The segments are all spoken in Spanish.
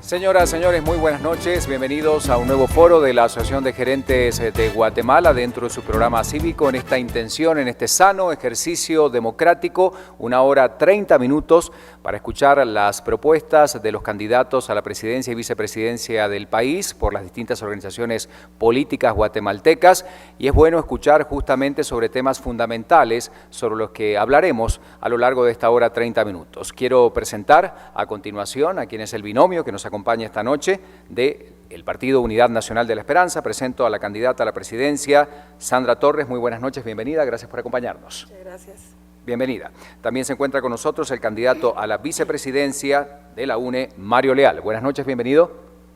Señoras, señores, muy buenas noches. Bienvenidos a un nuevo foro de la Asociación de Gerentes de Guatemala dentro de su programa cívico en esta intención, en este sano ejercicio democrático, 1 hora 30 minutos para escuchar las propuestas de los candidatos a la presidencia y vicepresidencia del país por las distintas organizaciones políticas guatemaltecas. Y es bueno escuchar justamente sobre temas fundamentales sobre los que hablaremos a lo largo de esta hora 30 minutos. Quiero presentar a continuación a quien es el binomio que nos acompaña esta noche del Partido Unidad Nacional de la Esperanza. Presento a la candidata a la presidencia, Sandra Torres. Muy buenas noches, bienvenida, gracias por acompañarnos. Muchas gracias. Bienvenida. También se encuentra con nosotros el candidato a la vicepresidencia de la UNE, Mario Leal. Buenas noches, bienvenido.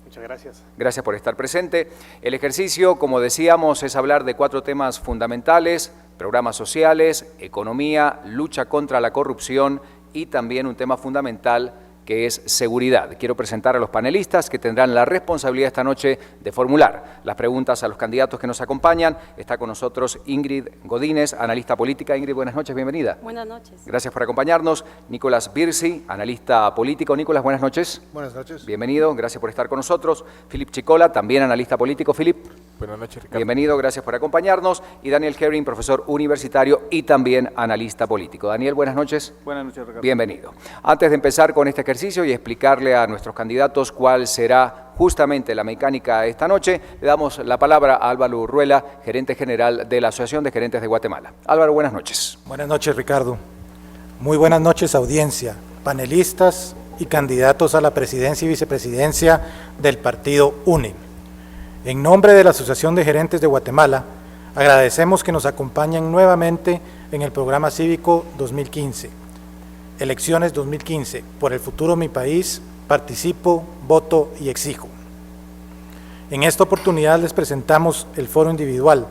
Muchas gracias. Gracias por estar presente. El ejercicio, como decíamos, es hablar de 4 temas fundamentales: programas sociales, economía, lucha contra la corrupción y también un tema fundamental que es seguridad. Quiero presentar a los panelistas que tendrán la responsabilidad esta noche de formular las preguntas a los candidatos que nos acompañan. Está con nosotros Ingrid Godínez, analista política. Ingrid, buenas noches, bienvenida. Buenas noches. Gracias por acompañarnos. Nicolás Birsi, analista político. Nicolás, buenas noches. Buenas noches. Bienvenido, gracias por estar con nosotros. Philip Chicola, también analista político. Philip. Buenas noches, Ricardo. Bienvenido, gracias por acompañarnos. Y Daniel Herring, profesor universitario y también analista político. Daniel, buenas noches. Buenas noches, Ricardo. Bienvenido. Antes de empezar con este ejercicio y explicarle a nuestros candidatos cuál será justamente la mecánica esta noche, le damos la palabra a Álvaro Urruela, gerente general de la Asociación de Gerentes de Guatemala. Álvaro, buenas noches. Buenas noches, Ricardo. Muy buenas noches, audiencia, panelistas y candidatos a la presidencia y vicepresidencia del partido UNE. En nombre de la Asociación de Gerentes de Guatemala, agradecemos que nos acompañen nuevamente en el programa cívico 2015. Elecciones 2015, por el futuro de mi país, participo, voto y exijo. En esta oportunidad les presentamos el foro individual,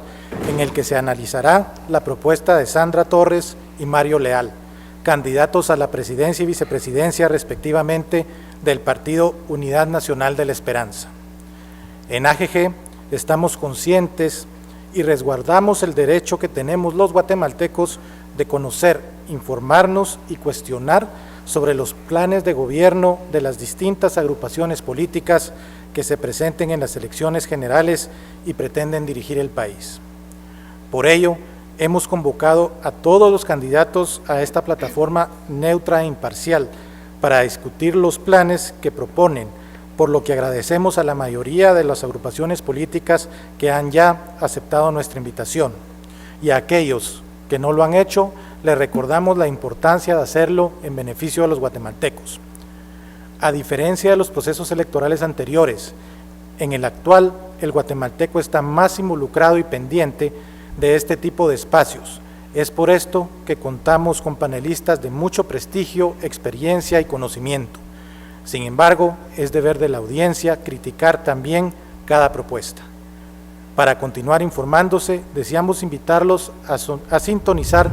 en el que se analizará la propuesta de Sandra Torres y Mario Leal, candidatos a la presidencia y vicepresidencia respectivamente del Partido Unidad Nacional de la Esperanza. En AGG estamos conscientes y resguardamos el derecho que tenemos los guatemaltecos de conocer, informarnos y cuestionar sobre los planes de gobierno de las distintas agrupaciones políticas que se presenten en las elecciones generales y pretenden dirigir el país. Por ello, hemos convocado a todos los candidatos a esta plataforma neutra e imparcial para discutir los planes que proponen, por lo que agradecemos a la mayoría de las agrupaciones políticas que han ya aceptado nuestra invitación, y a aquellos que no lo han hecho, les recordamos la importancia de hacerlo en beneficio de los guatemaltecos. A diferencia de los procesos electorales anteriores, en el actual el guatemalteco está más involucrado y pendiente de este tipo de espacios. Es por esto que contamos con panelistas de mucho prestigio, experiencia y conocimiento. Sin embargo, es deber de la audiencia criticar también cada propuesta. Para continuar informándose, deseamos invitarlos a sintonizar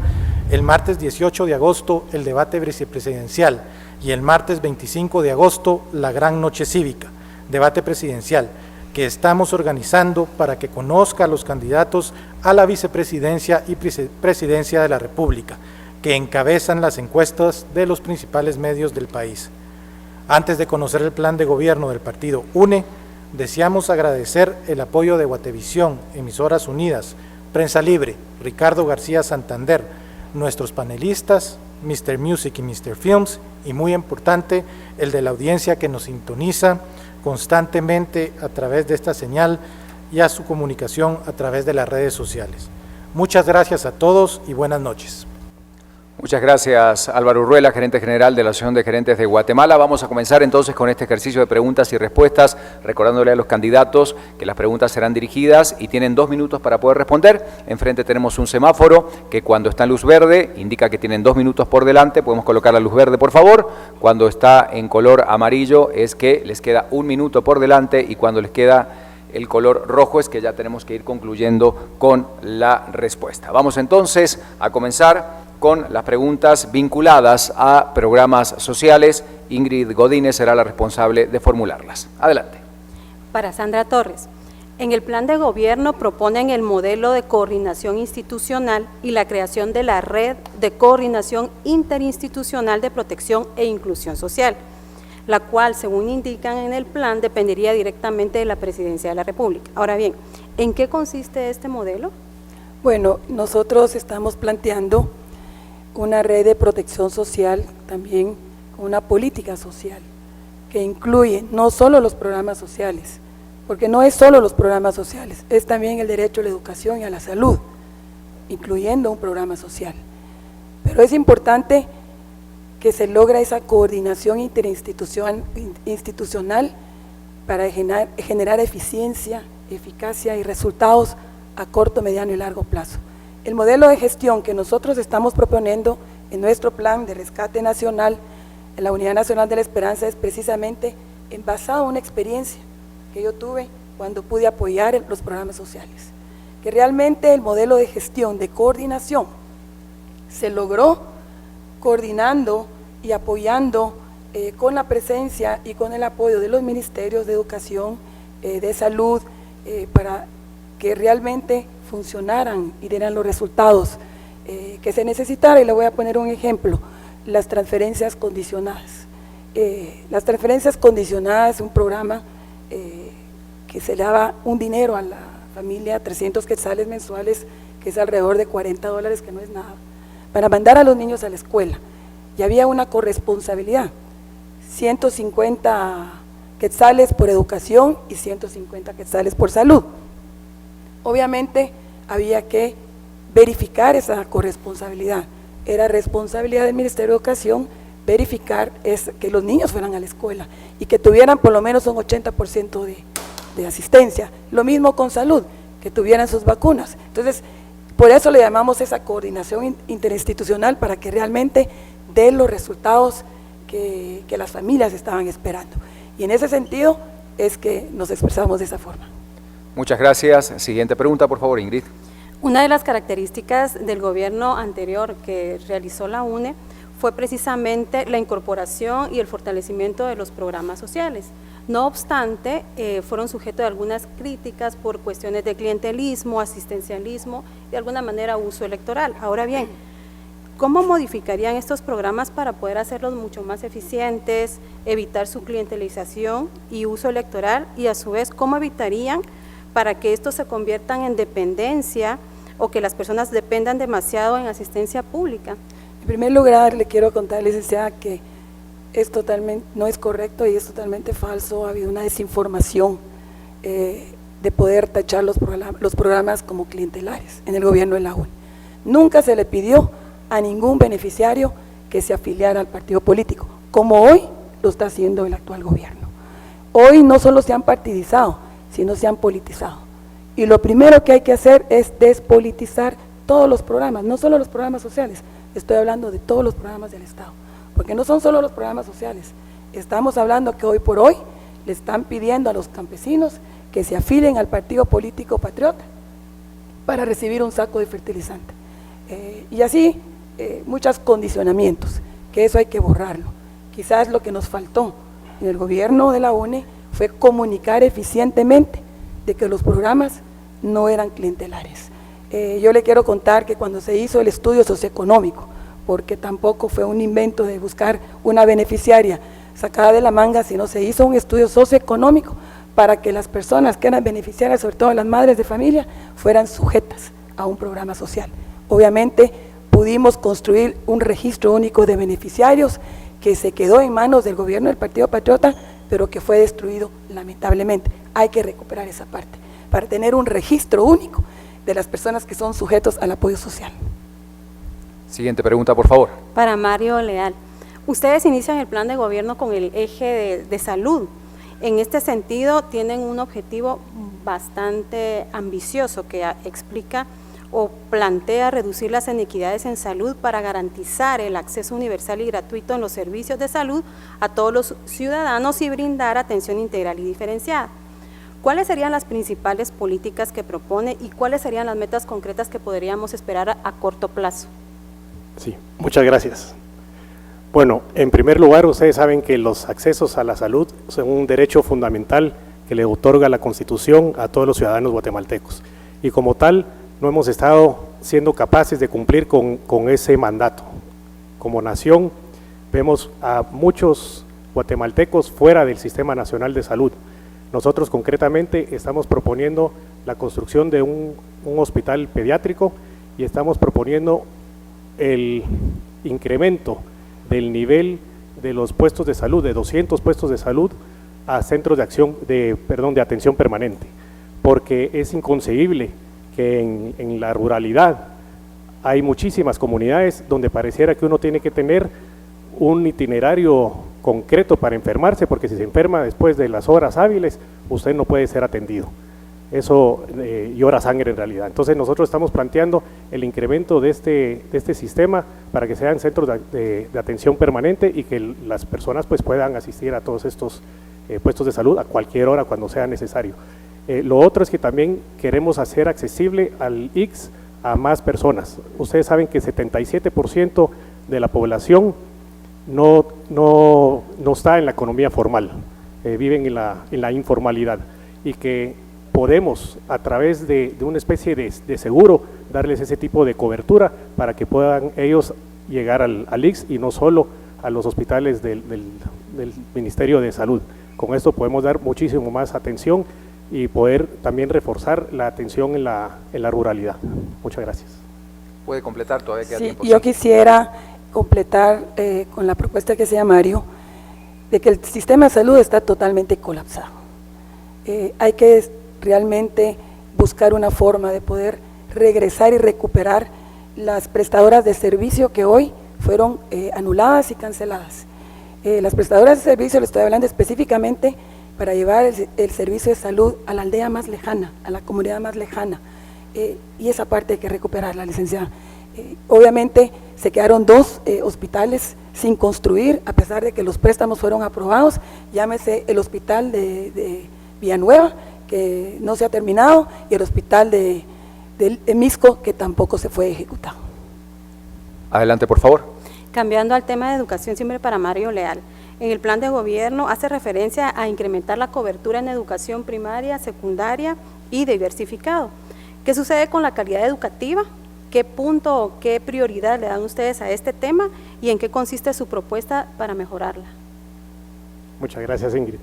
el martes 18 de agosto el debate vicepresidencial y el martes 25 de agosto la Gran Noche Cívica, debate presidencial, que estamos organizando para que conozca a los candidatos a la vicepresidencia y presidencia de la República, que encabezan las encuestas de los principales medios del país. Antes de conocer el plan de gobierno del partido UNE, deseamos agradecer el apoyo de Guatevisión, Emisoras Unidas, Prensa Libre, Ricardo García Santander, nuestros panelistas, Mr. Music y Mr. Films, y muy importante, el de la audiencia que nos sintoniza constantemente a través de esta señal y a su comunicación a través de las redes sociales. Muchas gracias a todos y buenas noches. Muchas gracias, Álvaro Urruela, gerente general de la Asociación de Gerentes de Guatemala. Vamos a comenzar entonces con este ejercicio de preguntas y respuestas, recordándole a los candidatos que las preguntas serán dirigidas y tienen 2 minutos para poder responder. Enfrente tenemos un semáforo que cuando está en luz verde indica que tienen 2 minutos por delante. Podemos colocar la luz verde, por favor. Cuando está en color amarillo es que les queda 1 minuto por delante, y cuando les queda el color rojo es que ya tenemos que ir concluyendo con la respuesta. Vamos entonces a comenzar con las preguntas vinculadas a programas sociales. Ingrid Godínez será la responsable de formularlas. Adelante. Para Sandra Torres, en el plan de gobierno proponen el modelo de coordinación institucional y la creación de la red de coordinación interinstitucional de protección e inclusión social. la cual, según indican en el plan, dependería directamente de la Presidencia de la República. Ahora bien, ¿en qué consiste este modelo? Bueno, nosotros estamos planteando una red de protección social, también una política social, que incluye no solo los programas sociales, porque no es solo los programas sociales, es también el derecho a la educación y a la salud, incluyendo un programa social. Pero es importante que se logre esa coordinación interinstitucional para generar eficiencia, eficacia y resultados a corto, mediano y largo plazo. El modelo de gestión que nosotros estamos proponiendo en nuestro plan de rescate nacional, en la Unidad Nacional de la Esperanza, es precisamente basado en una experiencia que yo tuve cuando pude apoyar los programas sociales, que realmente el modelo de gestión, de coordinación, se logró coordinando y apoyando con la presencia y con el apoyo de los ministerios de educación, de salud, para que realmente funcionaran y dieran los resultados que se necesitara. Y le voy a poner un ejemplo: las transferencias condicionadas. Las transferencias condicionadas es un programa que se le daba un dinero a la familia, 300 quetzales mensuales, que es alrededor de $40, que no es nada, para mandar a los niños a la escuela. Y había una corresponsabilidad, 150 quetzales por educación y 150 quetzales por salud. Obviamente había que verificar esa corresponsabilidad. Era responsabilidad del Ministerio de Educación verificar que los niños fueran a la escuela y que tuvieran por lo menos un 80% de asistencia. Lo mismo con salud, que tuvieran sus vacunas. Entonces, por eso le llamamos esa coordinación interinstitucional, para que realmente dé los resultados que las familias estaban esperando. Y en ese sentido es que nos expresamos de esa forma. Muchas gracias. Siguiente pregunta, por favor, Ingrid. Una de las características del gobierno anterior que realizó la UNE fue precisamente la incorporación y el fortalecimiento de los programas sociales. No obstante, fueron sujetos de algunas críticas por cuestiones de clientelismo, asistencialismo, de alguna manera uso electoral. Ahora bien, ¿cómo modificarían estos programas para poder hacerlos mucho más eficientes, evitar su clientelización y uso electoral? Y a su vez, ¿cómo evitarían para que estos se conviertan en dependencia o que las personas dependan demasiado en asistencia pública? En primer lugar, le quiero contar, licenciada, que no es correcto y es totalmente falso. Ha habido una desinformación de poder tachar los programas como clientelares en el gobierno de la UNE. Nunca se le pidió a ningún beneficiario que se afiliara al partido político, como hoy lo está haciendo el actual gobierno. Hoy no solo se han partidizado, sino se han politizado. Y lo primero que hay que hacer es despolitizar todos los programas, no solo los programas sociales, estoy hablando de todos los programas del Estado, porque no son solo los programas sociales. Estamos hablando que hoy por hoy le están pidiendo a los campesinos que se afilien al partido político patriota para recibir un saco de fertilizante. Y así muchos condicionamientos, que eso hay que borrarlo. Quizás lo que nos faltó en el gobierno de la UNE fue comunicar eficientemente de que los programas no eran clientelares. Yo le quiero contar que cuando se hizo el estudio socioeconómico, porque tampoco fue un invento de buscar una beneficiaria sacada de la manga, sino se hizo un estudio socioeconómico para que las personas que eran beneficiarias, sobre todo las madres de familia, fueran sujetas a un programa social. Obviamente pudimos construir un registro único de beneficiarios que se quedó en manos del gobierno del Partido Patriota, pero que fue destruido lamentablemente. Hay que recuperar esa parte para tener un registro único de las personas que son sujetos al apoyo social. Siguiente pregunta, por favor. Para Mario Leal. Ustedes inician el plan de gobierno con el eje de salud. En este sentido, tienen un objetivo bastante ambicioso que explica o plantea reducir las inequidades en salud para garantizar el acceso universal y gratuito en los servicios de salud a todos los ciudadanos y brindar atención integral y diferenciada. ¿Cuáles serían las principales políticas que propone y cuáles serían las metas concretas que podríamos esperar a corto plazo? Sí, muchas gracias. Bueno, en primer lugar, ustedes saben que los accesos a la salud son un derecho fundamental que le otorga la Constitución a todos los ciudadanos guatemaltecos. Y como tal, no hemos estado siendo capaces de cumplir con ese mandato. Como nación, vemos a muchos guatemaltecos fuera del Sistema Nacional de Salud. Nosotros concretamente estamos proponiendo la construcción de un hospital pediátrico y estamos proponiendo el incremento del nivel de los puestos de salud, de 200 puestos de salud a centros de atención permanente, porque es inconcebible que en la ruralidad hay muchísimas comunidades donde pareciera que uno tiene que tener un itinerario concreto para enfermarse, porque si se enferma después de las horas hábiles, usted no puede ser atendido. Eso llora sangre en realidad. Entonces nosotros estamos planteando el incremento de este sistema para que sean centros de atención permanente y que las personas pues puedan asistir a todos estos puestos de salud a cualquier hora cuando sea necesario. Lo otro es que también queremos hacer accesible al ICS a más personas. Ustedes saben que 77% de la población no está en la economía formal, viven en la informalidad, y que podemos a través de una especie de seguro darles ese tipo de cobertura para que puedan ellos llegar al ICS y no solo a los hospitales del Ministerio de Salud. Con esto podemos dar muchísimo más atención y poder también reforzar la atención en la ruralidad. Muchas gracias. Puede completar, todavía queda tiempo. Yo quisiera completar con la propuesta que hacía Mario, de que el sistema de salud está totalmente colapsado. Hay que realmente buscar una forma de poder regresar y recuperar las prestadoras de servicio que hoy fueron anuladas y canceladas. Las prestadoras de servicio, le estoy hablando específicamente para llevar el servicio de salud a la aldea más lejana, a la comunidad más lejana, y esa parte hay que recuperarla, licenciada. Obviamente se quedaron 2 hospitales sin construir, a pesar de que los préstamos fueron aprobados, llámese el hospital de Villanueva, que no se ha terminado, y el hospital de Misco, que tampoco se fue ejecutado. Adelante, por favor. Cambiando al tema de educación, siempre para Mario Leal. En el plan de gobierno hace referencia a incrementar la cobertura en educación primaria, secundaria y diversificado. ¿Qué sucede con la calidad educativa? ¿Qué punto o qué prioridad le dan ustedes a este tema y en qué consiste su propuesta para mejorarla? Muchas gracias, Ingrid.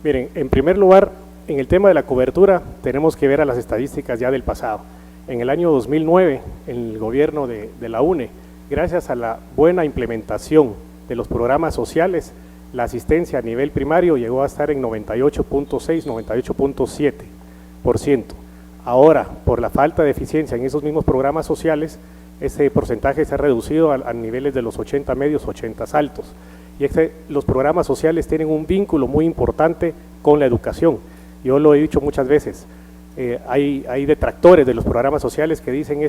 Miren, en primer lugar, en el tema de la cobertura tenemos que ver a las estadísticas ya del pasado. En el año 2009, el gobierno de la UNE, gracias a la buena implementación de los programas sociales, la asistencia a nivel primario llegó a estar en 98.6, 98.7%. Ahora, por la falta de eficiencia en esos mismos programas sociales, ese porcentaje se ha reducido a niveles de los 80 medios, 80 altos. Y los programas sociales tienen un vínculo muy importante con la educación. Yo lo he dicho muchas veces, hay detractores de los programas sociales que dicen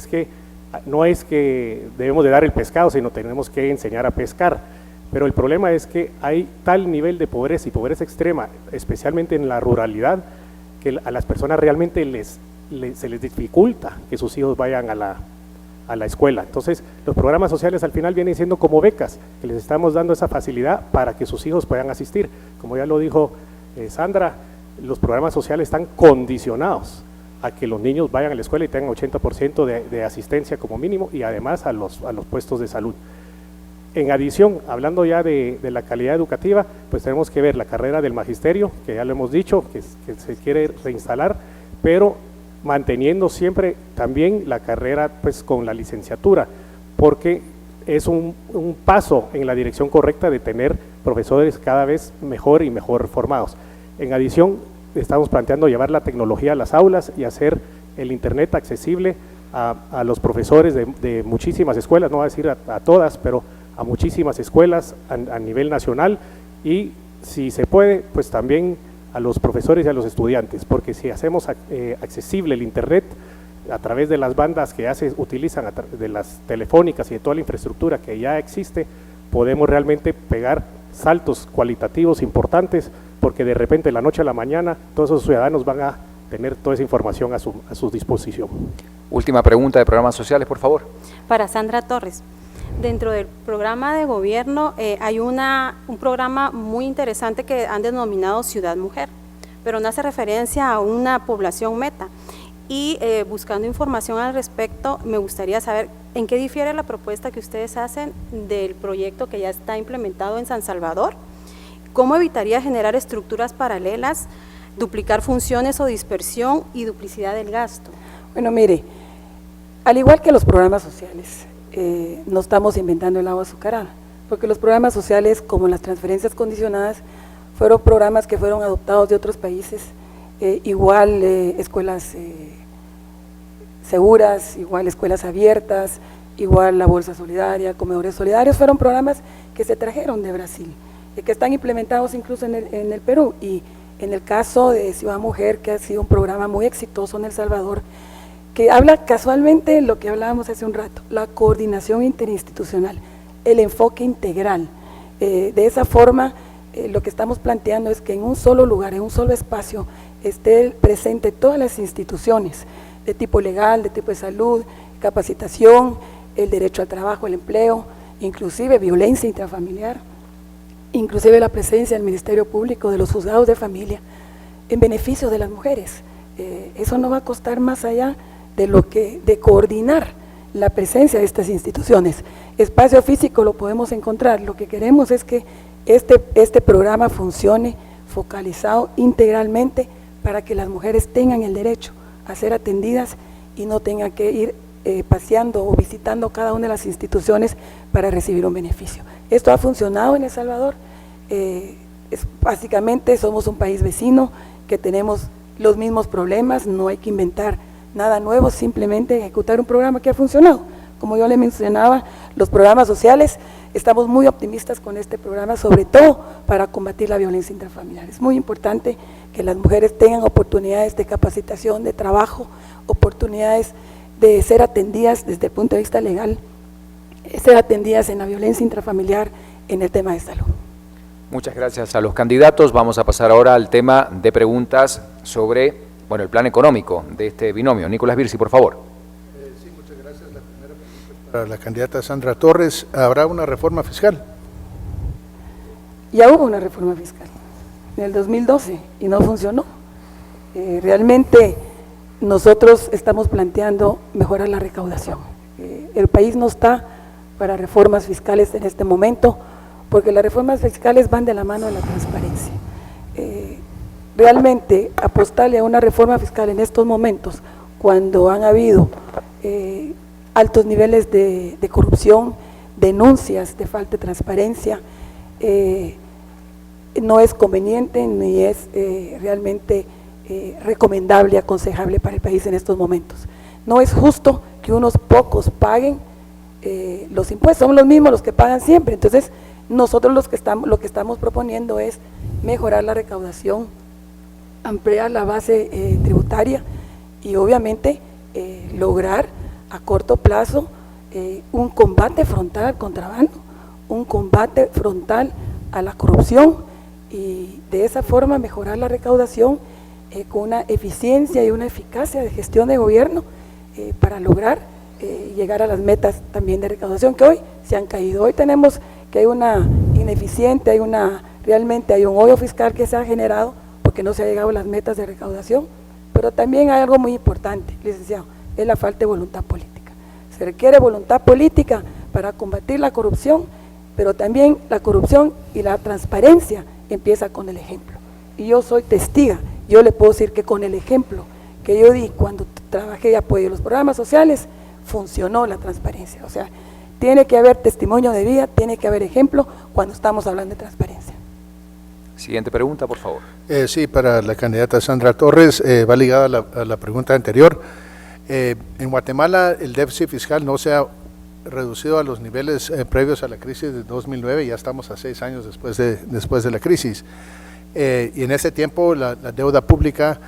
no es que debemos de dar el pescado, sino tenemos que enseñar a pescar. Pero el problema es que hay tal nivel de pobreza y pobreza extrema, especialmente en la ruralidad, que a las personas realmente se les dificulta que sus hijos vayan a la escuela. Entonces, los programas sociales al final vienen siendo como becas, que les estamos dando esa facilidad para que sus hijos puedan asistir. Como ya lo dijo Sandra, los programas sociales están condicionados a que los niños vayan a la escuela y tengan 80% de asistencia como mínimo, y además a los puestos de salud. En adición, hablando ya de la calidad educativa, pues tenemos que ver la carrera del magisterio, que ya lo hemos dicho, que se quiere reinstalar, pero manteniendo siempre también la carrera pues con la licenciatura, porque es un paso en la dirección correcta de tener profesores cada vez mejor y mejor formados. En adición, estamos planteando llevar la tecnología a las aulas y hacer el internet accesible a los profesores de muchísimas escuelas, no voy a decir a todas, pero a muchísimas escuelas a nivel nacional, y si se puede, pues también a los profesores y a los estudiantes, porque si hacemos accesible el internet a través de las bandas que ya se utilizan, de las telefónicas y de toda la infraestructura que ya existe, podemos realmente pegar saltos cualitativos importantes, porque de repente de la noche a la mañana todos esos ciudadanos van a tener toda esa información a su disposición. Última pregunta de programas sociales, por favor. Para Sandra Torres. Dentro del programa de gobierno hay un programa muy interesante que han denominado Ciudad Mujer, pero no hace referencia a una población meta. Y buscando información al respecto, me gustaría saber en qué difiere la propuesta que ustedes hacen del proyecto que ya está implementado en San Salvador ¿Cómo evitaría generar estructuras paralelas, duplicar funciones o dispersión y duplicidad del gasto? Bueno, mire, al igual que los programas sociales, no estamos inventando el agua azucarada, porque los programas sociales, como las transferencias condicionadas, fueron programas que fueron adoptados de otros países, igual escuelas seguras, igual escuelas abiertas, igual la Bolsa Solidaria, Comedores Solidarios, fueron programas que se trajeron de Brasil, que están implementados incluso en el Perú, y en el caso de Ciudad Mujer, que ha sido un programa muy exitoso en El Salvador, que habla casualmente lo que hablábamos hace un rato, la coordinación interinstitucional, el enfoque integral. De esa forma, lo que estamos planteando es que en un solo lugar, en un solo espacio, esté presente todas las instituciones de tipo legal, de tipo de salud, capacitación, el derecho al trabajo, el empleo, inclusive violencia intrafamiliar, inclusive la presencia del Ministerio Público, de los juzgados de familia, en beneficio de las mujeres. Eso no va a costar más allá de coordinar la presencia de estas instituciones. Espacio físico lo podemos encontrar, lo que queremos es que este programa funcione focalizado integralmente para que las mujeres tengan el derecho a ser atendidas y no tengan que ir paseando o visitando cada una de las instituciones para recibir un beneficio. Esto ha funcionado en El Salvador, básicamente somos un país vecino que tenemos los mismos problemas, no hay que inventar nada nuevo, simplemente ejecutar un programa que ha funcionado. Como yo le mencionaba, los programas sociales, estamos muy optimistas con este programa, sobre todo para combatir la violencia intrafamiliar. Es muy importante que las mujeres tengan oportunidades de capacitación, de trabajo, oportunidades de ser atendidas desde el punto de vista legal, ser atendidas en la violencia intrafamiliar, en el tema de salud. Muchas gracias a los candidatos. Vamos a pasar ahora al tema de preguntas sobre el plan económico de este binomio. Nicolás Virsi, por favor. Sí, muchas gracias. La primera pregunta para la candidata Sandra Torres. ¿Habrá una reforma fiscal? Ya hubo una reforma fiscal en el 2012 y no funcionó. Realmente nosotros estamos planteando mejorar la recaudación. El país no está para reformas fiscales en este momento, porque las reformas fiscales van de la mano de la transparencia. Realmente apostarle a una reforma fiscal en estos momentos, cuando han habido altos niveles de corrupción, denuncias de falta de transparencia, no es conveniente ni es realmente recomendable, aconsejable para el país en estos momentos. No es justo que unos pocos paguen los impuestos, son los mismos los que pagan siempre. Entonces nosotros lo que estamos proponiendo es mejorar la recaudación, ampliar la base tributaria y obviamente lograr a corto plazo un combate frontal al contrabando, un combate frontal a la corrupción, y de esa forma mejorar la recaudación con una eficiencia y una eficacia de gestión de gobierno para lograr llegar a las metas también de recaudación que hoy se han caído. Hoy tenemos que hay una ineficiente, realmente hay un hoyo fiscal que se ha generado porque no se ha llegado a las metas de recaudación, pero también hay algo muy importante, licenciado, es la falta de voluntad política. Se requiere voluntad política para combatir la corrupción, pero también la corrupción y la transparencia empieza con el ejemplo. Y yo soy testiga, yo le puedo decir que con el ejemplo que yo di cuando trabajé y apoyé los programas sociales, funcionó la transparencia. O sea, tiene que haber testimonio de vida, tiene que haber ejemplo cuando estamos hablando de transparencia. Siguiente pregunta, por favor. Sí, para la candidata Sandra Torres, va ligada a la pregunta anterior. En Guatemala el déficit fiscal no se ha reducido a los niveles previos a la crisis de 2009, ya estamos a 6 años después de la crisis. Y en ese tiempo la deuda pública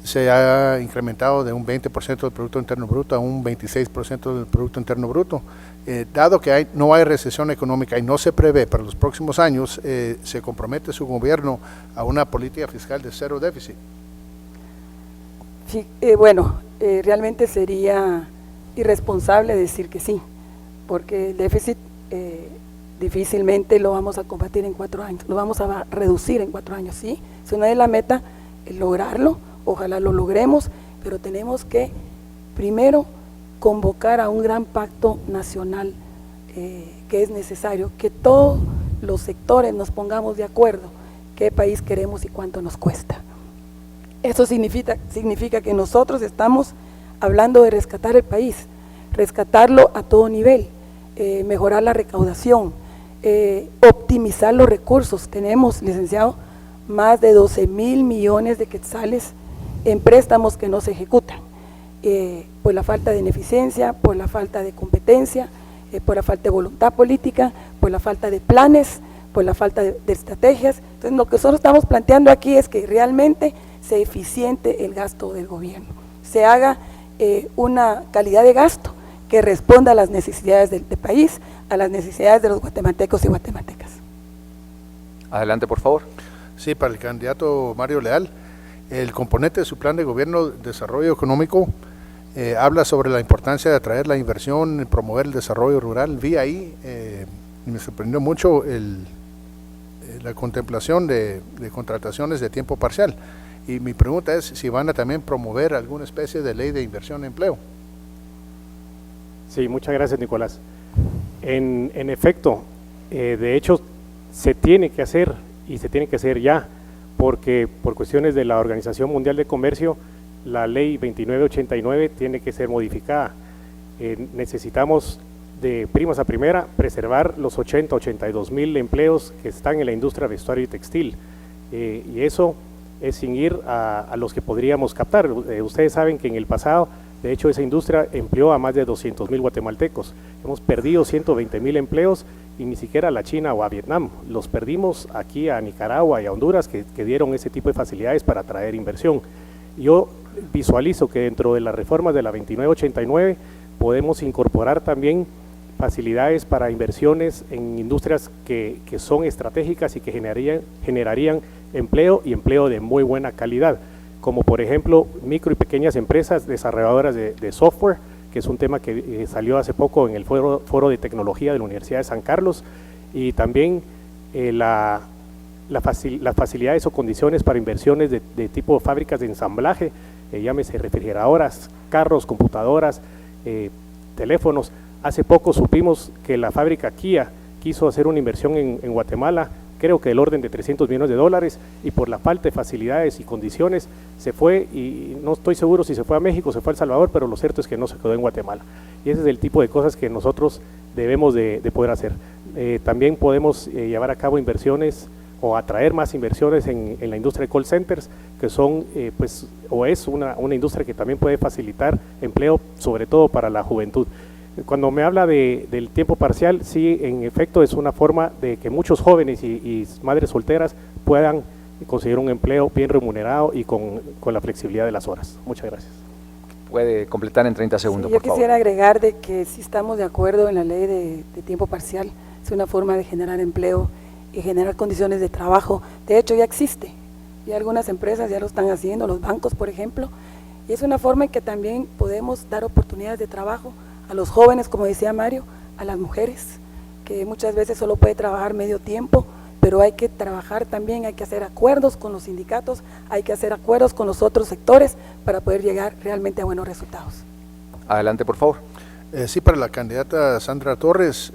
se ha incrementado de un 20% del Producto Interno Bruto a un 26% del Producto Interno Bruto. Dado que no hay recesión económica y no se prevé para los próximos años, ¿se compromete su gobierno a una política fiscal de cero déficit? Sí, realmente sería irresponsable decir que sí, porque el déficit difícilmente lo vamos a combatir en 4 años, lo vamos a reducir en 4 años, ¿sí? Si una es la meta, lograrlo, ojalá lo logremos, pero tenemos que primero convocar a un gran pacto nacional que es necesario, que todos los sectores nos pongamos de acuerdo qué país queremos y cuánto nos cuesta. Eso significa que nosotros estamos hablando de rescatar el país, rescatarlo a todo nivel, mejorar la recaudación, optimizar los recursos. Tenemos, licenciado, más de 12.000 millones de quetzales en préstamos que no se ejecutan, por la falta de ineficiencia, por la falta de competencia, por la falta de voluntad política, por la falta de planes, por la falta de estrategias. Entonces, lo que nosotros estamos planteando aquí es que realmente sea eficiente el gasto del gobierno, se haga una calidad de gasto que responda a las necesidades del país, a las necesidades de los guatemaltecos y guatemaltecas. Adelante, por favor. Sí, para el candidato Mario Leal, el componente de su plan de gobierno de desarrollo económico habla sobre la importancia de atraer la inversión, promover el desarrollo rural. Vi ahí, y me sorprendió mucho la contemplación de contrataciones de tiempo parcial. Y mi pregunta es si van a también promover alguna especie de ley de inversión en empleo. Sí, muchas gracias, Nicolás. En efecto, de hecho, se tiene que hacer y se tiene que hacer ya, porque por cuestiones de la Organización Mundial de Comercio, la ley 2989 tiene que ser modificada. Necesitamos de primas a primera preservar los 82.000 empleos que están en la industria vestuario y textil, y eso es sin ir a los que podríamos captar. Ustedes saben que en el pasado, de hecho, esa industria empleó a más de 200.000 guatemaltecos. Hemos perdido 120.000 empleos y ni siquiera a la China o a Vietnam. Los perdimos aquí a Nicaragua y a Honduras, que dieron ese tipo de facilidades para atraer inversión. Yo visualizo que dentro de las reformas de la 2989 podemos incorporar también facilidades para inversiones en industrias que son estratégicas y que generarían empleo y empleo de muy buena calidad, como por ejemplo micro y pequeñas empresas desarrolladoras de software, que es un tema que salió hace poco en el foro de tecnología de la Universidad de San Carlos, y también las facilidades o condiciones para inversiones de tipo fábricas de ensamblaje, llámese refrigeradoras, carros, computadoras, teléfonos. Hace poco supimos que la fábrica Kia quiso hacer una inversión en Guatemala, creo que del orden de $300 millones, y por la falta de facilidades y condiciones se fue, y no estoy seguro si se fue a México o se fue a El Salvador, pero lo cierto es que no se quedó en Guatemala. Y ese es el tipo de cosas que nosotros debemos de poder hacer. También podemos llevar a cabo inversiones o atraer más inversiones en la industria de call centers, que son, es una industria que también puede facilitar empleo, sobre todo para la juventud. Cuando me habla del tiempo parcial, sí, en efecto es una forma de que muchos jóvenes y madres solteras puedan conseguir un empleo bien remunerado y con la flexibilidad de las horas. Muchas gracias. Puede completar en 30 segundos, Sí, yo por favor. quisiera agregar de que sí estamos de acuerdo en la ley de tiempo parcial. Es una forma de generar empleo y generar condiciones de trabajo. De hecho, ya existe, y algunas empresas ya lo están haciendo, los bancos, por ejemplo, y es una forma en que también podemos dar oportunidades de trabajo a los jóvenes, como decía Mario, a las mujeres, que muchas veces solo puede trabajar medio tiempo, pero hay que trabajar también, hay que hacer acuerdos con los sindicatos, hay que hacer acuerdos con los otros sectores para poder llegar realmente a buenos resultados. Adelante, por favor. Sí, para la candidata Sandra Torres,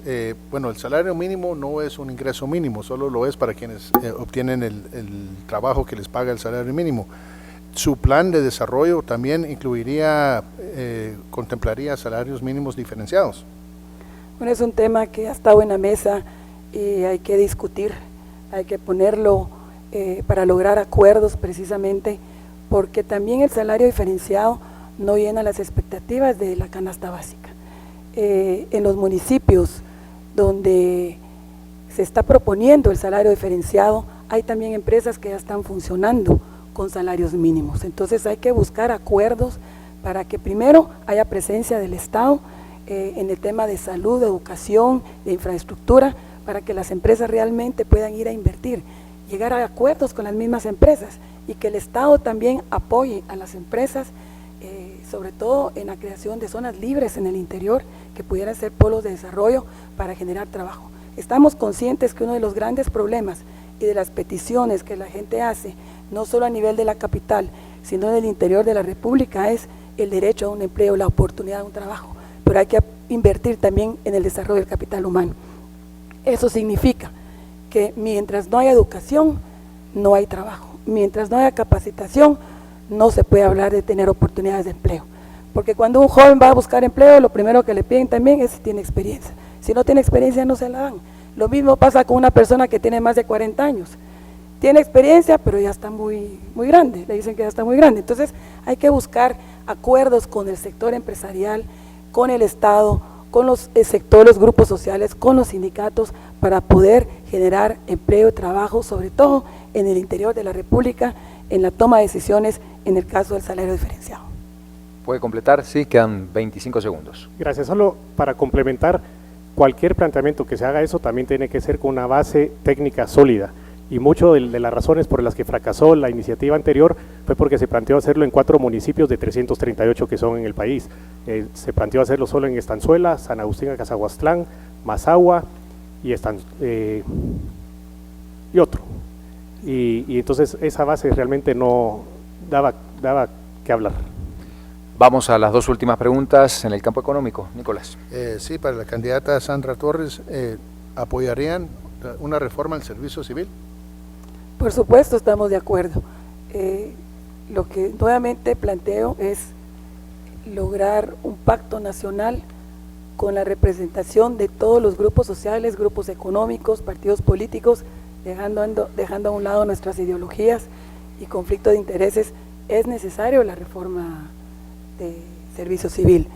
bueno, el salario mínimo no es un ingreso mínimo, solo lo es para quienes obtienen el trabajo que les paga el salario mínimo. Su plan de desarrollo también incluiría, contemplaría salarios mínimos diferenciados. Bueno, es un tema que ha estado en la mesa y hay que discutir, hay que ponerlo para lograr acuerdos precisamente, porque también el salario diferenciado no llena las expectativas de la canasta básica. En los municipios donde se está proponiendo el salario diferenciado, hay también empresas que ya están funcionando con salarios mínimos. Entonces hay que buscar acuerdos para que primero haya presencia del Estado en el tema de salud, de educación, de infraestructura, para que las empresas realmente puedan ir a invertir, llegar a acuerdos con las mismas empresas y que el Estado también apoye a las empresas, sobre todo en la creación de zonas libres en el interior que pudieran ser polos de desarrollo para generar trabajo. Estamos conscientes que uno de los grandes problemas y de las peticiones que la gente hace, no solo a nivel de la capital, sino del interior de la República, es el derecho a un empleo, la oportunidad de un trabajo, pero hay que invertir también en el desarrollo del capital humano. Eso significa que mientras no haya educación, no hay trabajo. Mientras no haya capacitación, no se puede hablar de tener oportunidades de empleo. Porque cuando un joven va a buscar empleo, lo primero que le piden también es si tiene experiencia. Si no tiene experiencia, no se la dan. Lo mismo pasa con una persona que tiene más de 40 años. Tiene experiencia, pero ya está muy grande, le dicen que ya está muy grande. Entonces hay que buscar acuerdos con el sector empresarial, con el Estado, con los sectores, grupos sociales, con los sindicatos, para poder generar empleo y trabajo, sobre todo en el interior de la República, en la toma de decisiones, en el caso del salario diferenciado. ¿Puede completar? Sí, quedan 25 segundos. Gracias. Solo para complementar, cualquier planteamiento que se haga eso también tiene que ser con una base técnica sólida. Y mucho de las razones por las que fracasó la iniciativa anterior fue porque se planteó hacerlo en 4 municipios de 338 que son en el país. Se planteó hacerlo solo en Estanzuela, San Agustín Acazahuastlán, Mazahua y otro. Y entonces esa base realmente no daba que hablar. Vamos a las 2 últimas preguntas en el campo económico. Nicolás. Sí, para la candidata Sandra Torres, ¿apoyarían una reforma al servicio civil? Por supuesto, estamos de acuerdo. Lo que nuevamente planteo es lograr un pacto nacional con la representación de todos los grupos sociales, grupos económicos, partidos políticos, dejando a un lado nuestras ideologías y conflicto de intereses. Es necesario la reforma de servicio civil.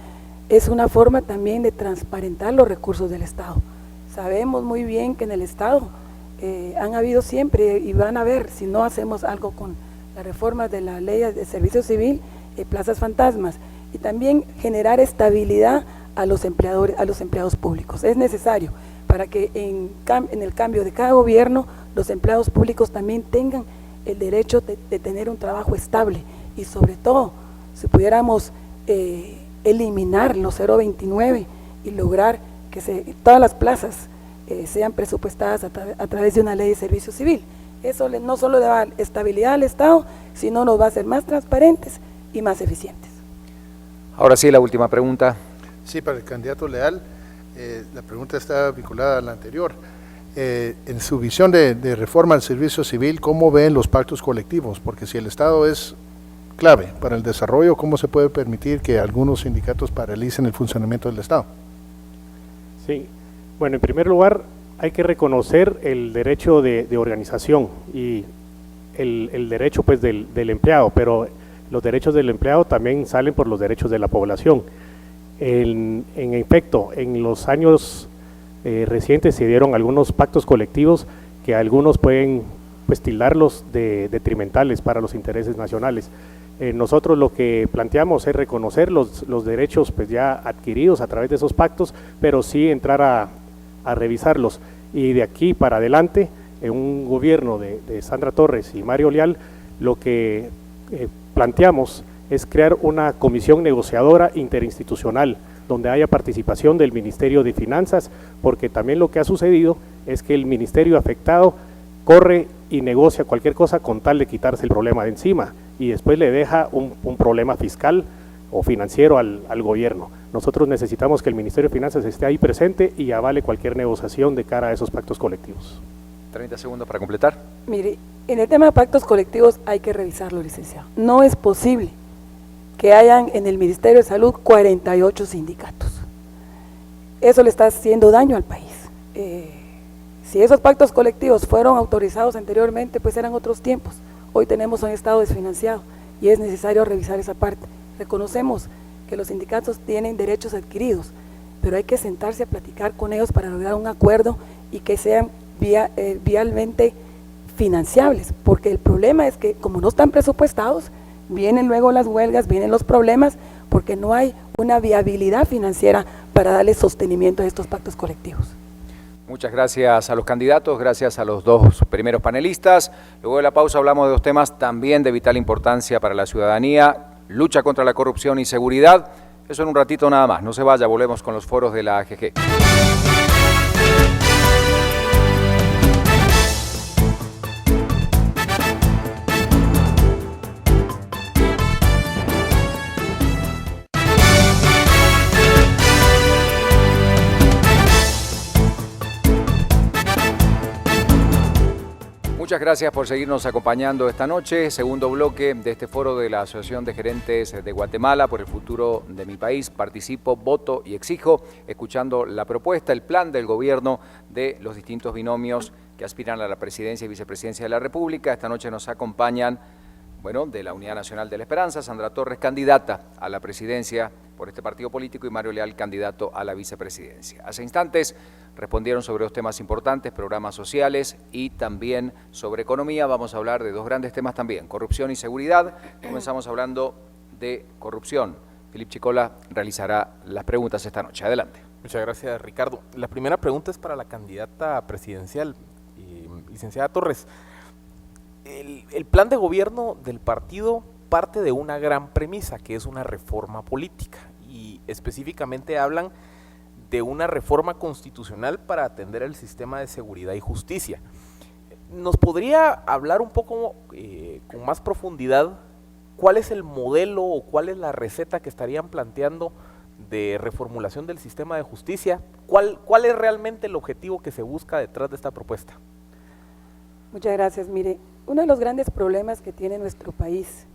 Es una forma también de transparentar los recursos del Estado. Sabemos muy bien que en el Estado han habido siempre y van a haber, si no hacemos algo con la reforma de la ley de servicio civil, plazas fantasmas, y también generar estabilidad a los empleados públicos. Es necesario para que en el cambio de cada gobierno los empleados públicos también tengan el derecho de tener un trabajo estable, y sobre todo si pudiéramos eliminar los 029 y lograr que todas las plazas sean presupuestadas a través de una ley de servicio civil. Eso no solo le va a dar estabilidad al Estado, sino nos va a hacer más transparentes y más eficientes. Ahora sí, la última pregunta. Sí, para el candidato Leal, la pregunta está vinculada a la anterior. En su visión de reforma al servicio civil, ¿cómo ven los pactos colectivos? Porque si el Estado es clave para el desarrollo, ¿cómo se puede permitir que algunos sindicatos paralicen el funcionamiento del Estado? Sí, bueno, en primer lugar hay que reconocer el derecho de organización y el derecho pues del empleado, pero los derechos del empleado también salen por los derechos de la población. En efecto, en los años recientes se dieron algunos pactos colectivos que algunos pueden pues tildarlos de detrimentales para los intereses nacionales. Nosotros lo que planteamos es reconocer los derechos pues ya adquiridos a través de esos pactos, pero sí entrar a revisarlos, y de aquí para adelante en un gobierno de Sandra Torres y Mario Leal lo que planteamos es crear una comisión negociadora interinstitucional donde haya participación del Ministerio de Finanzas, porque también lo que ha sucedido es que el ministerio afectado corre y negocia cualquier cosa con tal de quitarse el problema de encima y después le deja un problema fiscal o financiero al gobierno. Nosotros necesitamos que el Ministerio de Finanzas esté ahí presente y avale cualquier negociación de cara a esos pactos colectivos. 30 segundos para completar. Mire, en el tema de pactos colectivos hay que revisarlo, licenciado. No es posible que hayan en el Ministerio de Salud 48 sindicatos. Eso le está haciendo daño al país. Si esos pactos colectivos fueron autorizados anteriormente, pues eran otros tiempos. Hoy tenemos un Estado desfinanciado y es necesario revisar esa parte. Reconocemos que los sindicatos tienen derechos adquiridos, pero hay que sentarse a platicar con ellos para lograr un acuerdo y que sean vialmente financiables, porque el problema es que como no están presupuestados, vienen luego las huelgas, vienen los problemas, porque no hay una viabilidad financiera para darle sostenimiento a estos pactos colectivos. Muchas gracias a los candidatos, gracias a los 2 primeros panelistas. Luego de la pausa hablamos de 2 temas también de vital importancia para la ciudadanía: lucha contra la corrupción y seguridad. Eso en un ratito nada más. No se vaya, volvemos con los foros de la AGG. Muchas gracias por seguirnos acompañando esta noche. Segundo bloque de este foro de la Asociación de Gerentes de Guatemala por el futuro de mi país. Participo, voto y exijo, escuchando la propuesta, el plan del gobierno de los distintos binomios que aspiran a la presidencia y vicepresidencia de la República. Esta noche nos acompañan, de la Unidad Nacional de la Esperanza, Sandra Torres, candidata a la presidencia por este partido político, y Mario Leal, candidato a la vicepresidencia. Hace instantes respondieron sobre dos temas importantes, programas sociales y también sobre economía. Vamos a hablar de dos grandes temas también, corrupción y seguridad. Comenzamos hablando de corrupción. Philip Chicola realizará las preguntas esta noche. Adelante. Muchas gracias, Ricardo. La primera pregunta es para la candidata presidencial, licenciada Torres. El plan de gobierno del partido parte de una gran premisa, que es una reforma política, y específicamente hablan de una reforma constitucional para atender el sistema de seguridad y justicia. ¿Nos podría hablar un poco con más profundidad cuál es el modelo o cuál es la receta que estarían planteando de reformulación del sistema de justicia? ¿Cuál es realmente el objetivo que se busca detrás de esta propuesta? Muchas gracias. Mire, uno de los grandes problemas que tiene nuestro país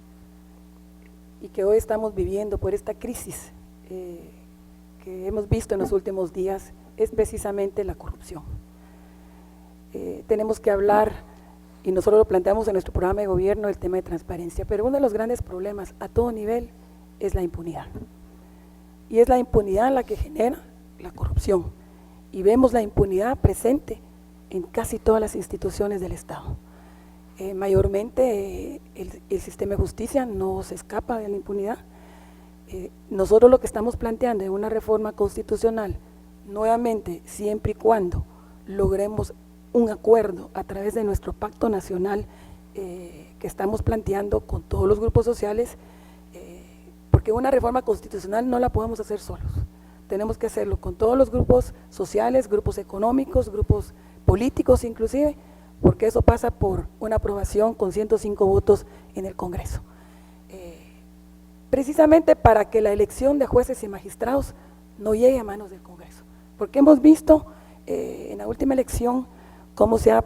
y que hoy estamos viviendo por esta crisis que hemos visto en los últimos días es precisamente la corrupción. Tenemos que hablar, y nosotros lo planteamos en nuestro programa de gobierno, el tema de transparencia, pero uno de los grandes problemas a todo nivel es la impunidad. Y es la impunidad la que genera la corrupción. Y vemos la impunidad presente en casi todas las instituciones del Estado. Mayormente el sistema de justicia no se escapa de la impunidad. Nosotros lo que estamos planteando es una reforma constitucional, nuevamente, siempre y cuando logremos un acuerdo a través de nuestro pacto nacional que estamos planteando con todos los grupos sociales, porque una reforma constitucional no la podemos hacer solos. Tenemos que hacerlo con todos los grupos sociales, grupos económicos, grupos políticos inclusive, porque eso pasa por una aprobación con 105 votos en el Congreso. Precisamente para que la elección de jueces y magistrados no llegue a manos del Congreso, porque hemos visto en la última elección cómo se ha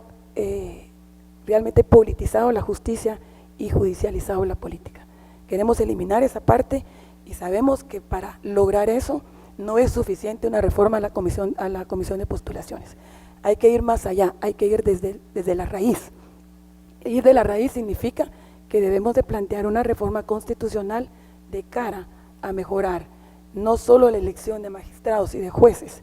realmente politizado la justicia y judicializado la política. Queremos eliminar esa parte y sabemos que para lograr eso no es suficiente una reforma a la comisión de postulaciones. Hay que ir más allá, hay que ir desde la raíz. Ir de la raíz significa que debemos de plantear una reforma constitucional de cara a mejorar no solo la elección de magistrados y de jueces,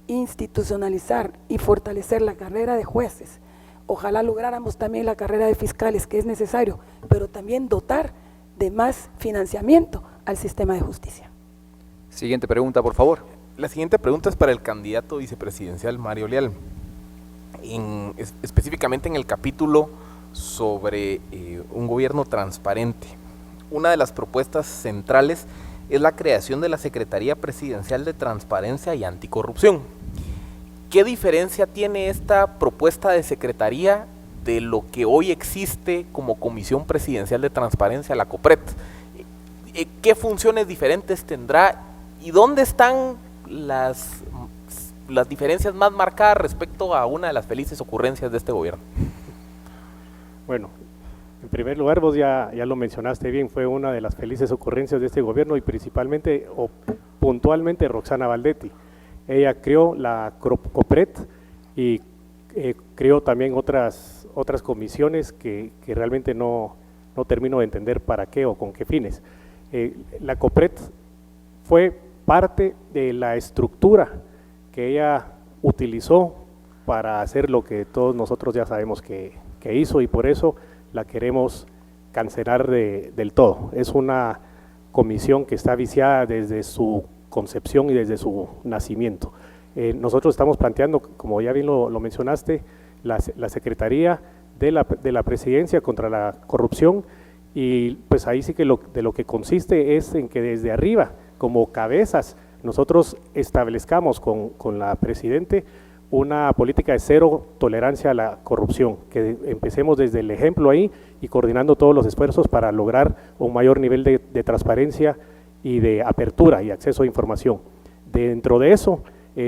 institucionalizar y fortalecer la carrera de jueces. Ojalá lográramos también la carrera de fiscales, que es necesario, pero también dotar de más financiamiento al sistema de justicia. Siguiente pregunta, por favor. La siguiente pregunta es para el candidato vicepresidencial Mario Leal. Específicamente en el capítulo sobre un gobierno transparente. Una de las propuestas centrales es la creación de la Secretaría Presidencial de Transparencia y Anticorrupción. ¿Qué diferencia tiene esta propuesta de secretaría de lo que hoy existe como Comisión Presidencial de Transparencia, la COPRET? ¿Qué funciones diferentes tendrá y dónde están las diferencias más marcadas respecto a una de las felices ocurrencias de este gobierno? Bueno, en primer lugar, vos ya lo mencionaste bien, fue una de las felices ocurrencias de este gobierno y principalmente o puntualmente Roxana Valdetti. Ella creó la COPRET y creó también otras comisiones que realmente no termino de entender para qué o con qué fines. La COPRET fue parte de la estructura que ella utilizó para hacer lo que todos nosotros ya sabemos que hizo, y por eso la queremos cancelar del todo. Es una comisión que está viciada desde su concepción y desde su nacimiento. Nosotros estamos planteando, como ya bien lo mencionaste, la Secretaría de la Presidencia contra la Corrupción, y pues ahí sí que de lo que consiste es en que desde arriba, como cabezas, nosotros establezcamos con la Presidente una política de cero tolerancia a la corrupción, que empecemos desde el ejemplo ahí y coordinando todos los esfuerzos para lograr un mayor nivel de transparencia y de apertura y acceso a información. Dentro de eso,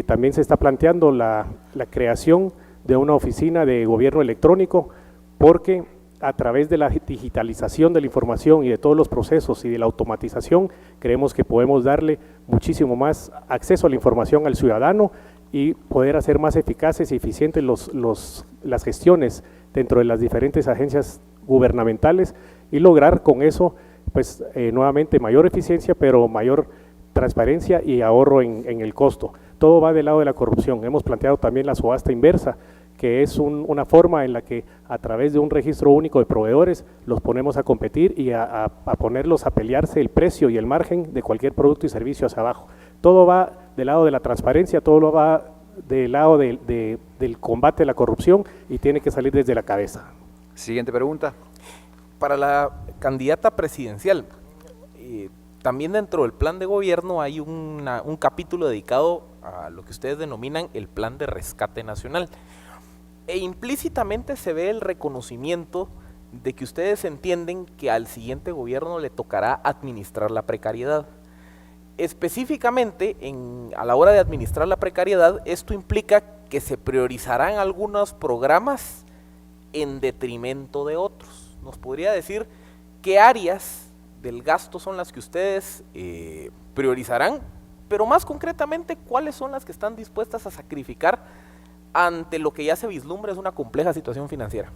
también se está planteando la creación de una oficina de gobierno electrónico porque a través de la digitalización de la información y de todos los procesos y de la automatización, creemos que podemos darle muchísimo más acceso a la información al ciudadano y poder hacer más eficaces y eficientes las gestiones dentro de las diferentes agencias gubernamentales y lograr con eso, pues nuevamente mayor eficiencia, pero mayor transparencia y ahorro en el costo. Todo va del lado de la corrupción. Hemos planteado también la subasta inversa, que es una forma en la que a través de un registro único de proveedores los ponemos a competir y a ponerlos a pelearse el precio y el margen de cualquier producto y servicio hacia abajo. Todo va del lado de la transparencia, todo lo va del lado del combate a la corrupción y tiene que salir desde la cabeza. Siguiente pregunta. Para la candidata presidencial, también dentro del plan de gobierno hay un capítulo dedicado a lo que ustedes denominan el plan de rescate nacional. E implícitamente se ve el reconocimiento de que ustedes entienden que al siguiente gobierno le tocará administrar la precariedad. Específicamente, a la hora de administrar la precariedad, esto implica que se priorizarán algunos programas en detrimento de otros. ¿Nos podría decir qué áreas del gasto son las que ustedes priorizarán? Pero más concretamente, ¿cuáles son las que están dispuestas a sacrificar ante lo que ya se vislumbra es una compleja situación financiera?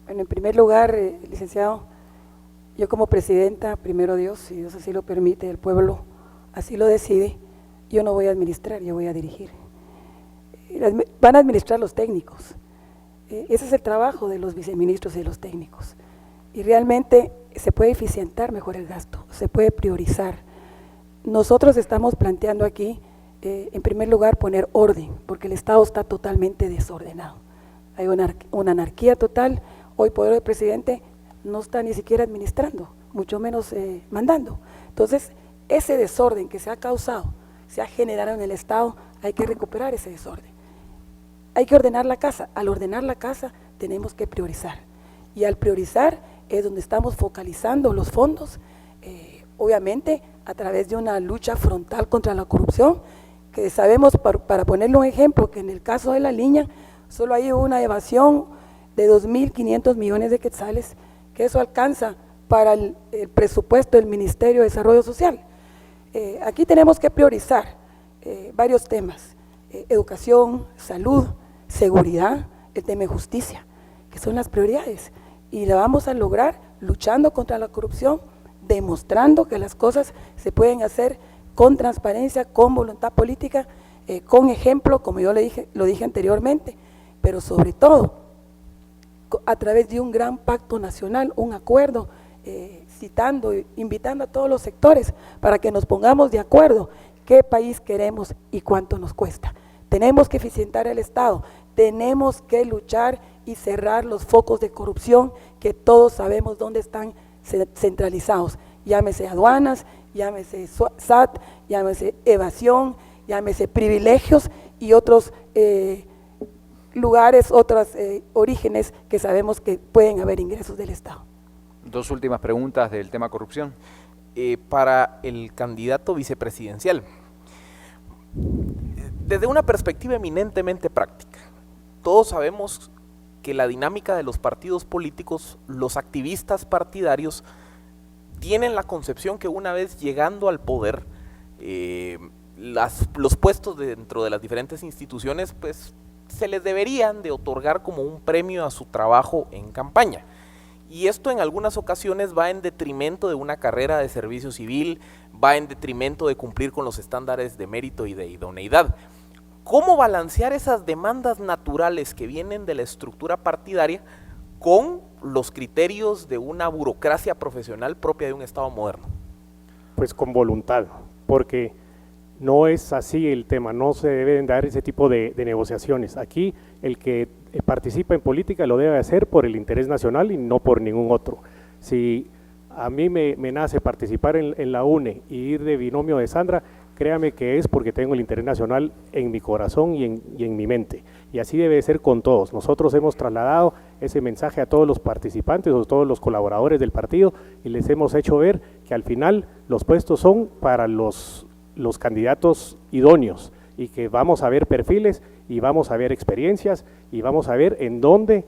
Bueno, en primer lugar, licenciado, yo como presidenta, primero Dios, si Dios así lo permite, el pueblo así lo decide, yo no voy a administrar, yo voy a dirigir. Van a administrar los técnicos. Ese es el trabajo de los viceministros y de los técnicos. Y realmente se puede eficientar mejor el gasto, se puede priorizar. Nosotros estamos planteando aquí, en primer lugar, poner orden, porque el Estado está totalmente desordenado. Hay una anarquía total. Hoy el poder del presidente no está ni siquiera administrando, mucho menos mandando. Entonces, ese desorden que se ha causado, se ha generado en el Estado, hay que recuperar ese desorden. Hay que ordenar la casa. Al ordenar la casa tenemos que priorizar. Y al priorizar es donde estamos focalizando los fondos, obviamente a través de una lucha frontal contra la corrupción, que sabemos, para ponerle un ejemplo, que en el caso de la línea solo hay una evasión de 2.500 millones de quetzales, que eso alcanza para el presupuesto del Ministerio de Desarrollo Social. Aquí tenemos que priorizar varios temas: educación, salud, seguridad, el tema de justicia, que son las prioridades, y la vamos a lograr luchando contra la corrupción, demostrando que las cosas se pueden hacer con transparencia, con voluntad política, con ejemplo, como yo lo dije anteriormente, pero sobre todo a través de un gran pacto nacional, un acuerdo, citando, invitando a todos los sectores para que nos pongamos de acuerdo qué país queremos y cuánto nos cuesta. Tenemos que eficientar el Estado, tenemos que luchar y cerrar los focos de corrupción que todos sabemos dónde están centralizados, llámese aduanas, llámese SAT, llámese evasión, llámese privilegios y otros lugares, otros orígenes que sabemos que pueden haber ingresos del Estado. Dos últimas preguntas del tema corrupción. Para el candidato vicepresidencial, desde una perspectiva eminentemente práctica, todos sabemos que la dinámica de los partidos políticos, los activistas partidarios, tienen la concepción que una vez llegando al poder, los puestos dentro de las diferentes instituciones, pues se les deberían de otorgar como un premio a su trabajo en campaña. Y esto en algunas ocasiones va en detrimento de una carrera de servicio civil, va en detrimento de cumplir con los estándares de mérito y de idoneidad. ¿Cómo balancear esas demandas naturales que vienen de la estructura partidaria con los criterios de una burocracia profesional propia de un Estado moderno? Pues con voluntad, porque no es así el tema, no se deben dar ese tipo de negociaciones. Aquí el que participa en política lo debe hacer por el interés nacional y no por ningún otro. Si a mí me nace participar en la UNE y ir de binomio de Sandra, créame que es porque tengo el interés nacional en mi corazón y en mi mente. Y así debe ser con todos. Nosotros hemos trasladado ese mensaje a todos los participantes o todos los colaboradores del partido y les hemos hecho ver que al final los puestos son para los candidatos idóneos y que vamos a ver perfiles y vamos a ver experiencias y vamos a ver en dónde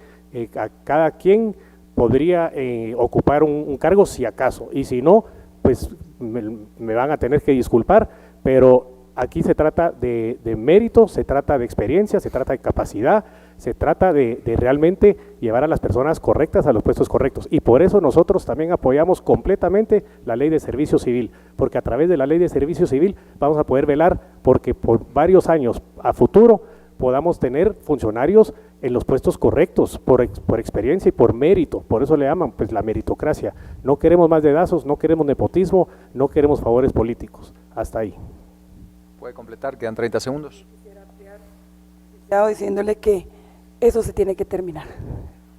a cada quien podría ocupar un cargo si acaso, y si no, pues me van a tener que disculpar, pero aquí se trata de mérito, se trata de experiencia, se trata de capacidad, se trata de realmente llevar a las personas correctas a los puestos correctos, y por eso nosotros también apoyamos completamente la Ley de Servicio Civil, porque a través de la Ley de Servicio Civil vamos a poder velar porque por varios años a futuro podamos tener funcionarios en los puestos correctos, por experiencia y por mérito. Por eso le llaman pues la meritocracia. No queremos más dedazos, no queremos nepotismo, no queremos favores políticos. Hasta ahí. ¿Puede completar? Quedan 30 segundos. Estaba diciéndole que eso se tiene que terminar.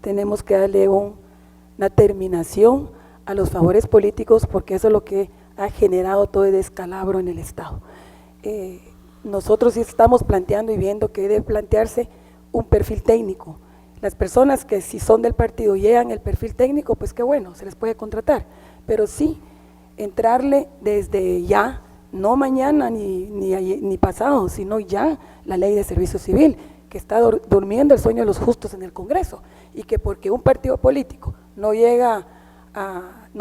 Tenemos que darle una terminación a los favores políticos, porque eso es lo que ha generado todo el descalabro en el Estado. Nosotros sí estamos planteando y viendo que debe plantearse un perfil técnico. Las personas que si son del partido llegan el perfil técnico, pues qué bueno, se les puede contratar, pero sí entrarle desde ya, no mañana ni pasado, sino ya la Ley de Servicio Civil, que está durmiendo el sueño de los justos en el Congreso, y que porque un partido político no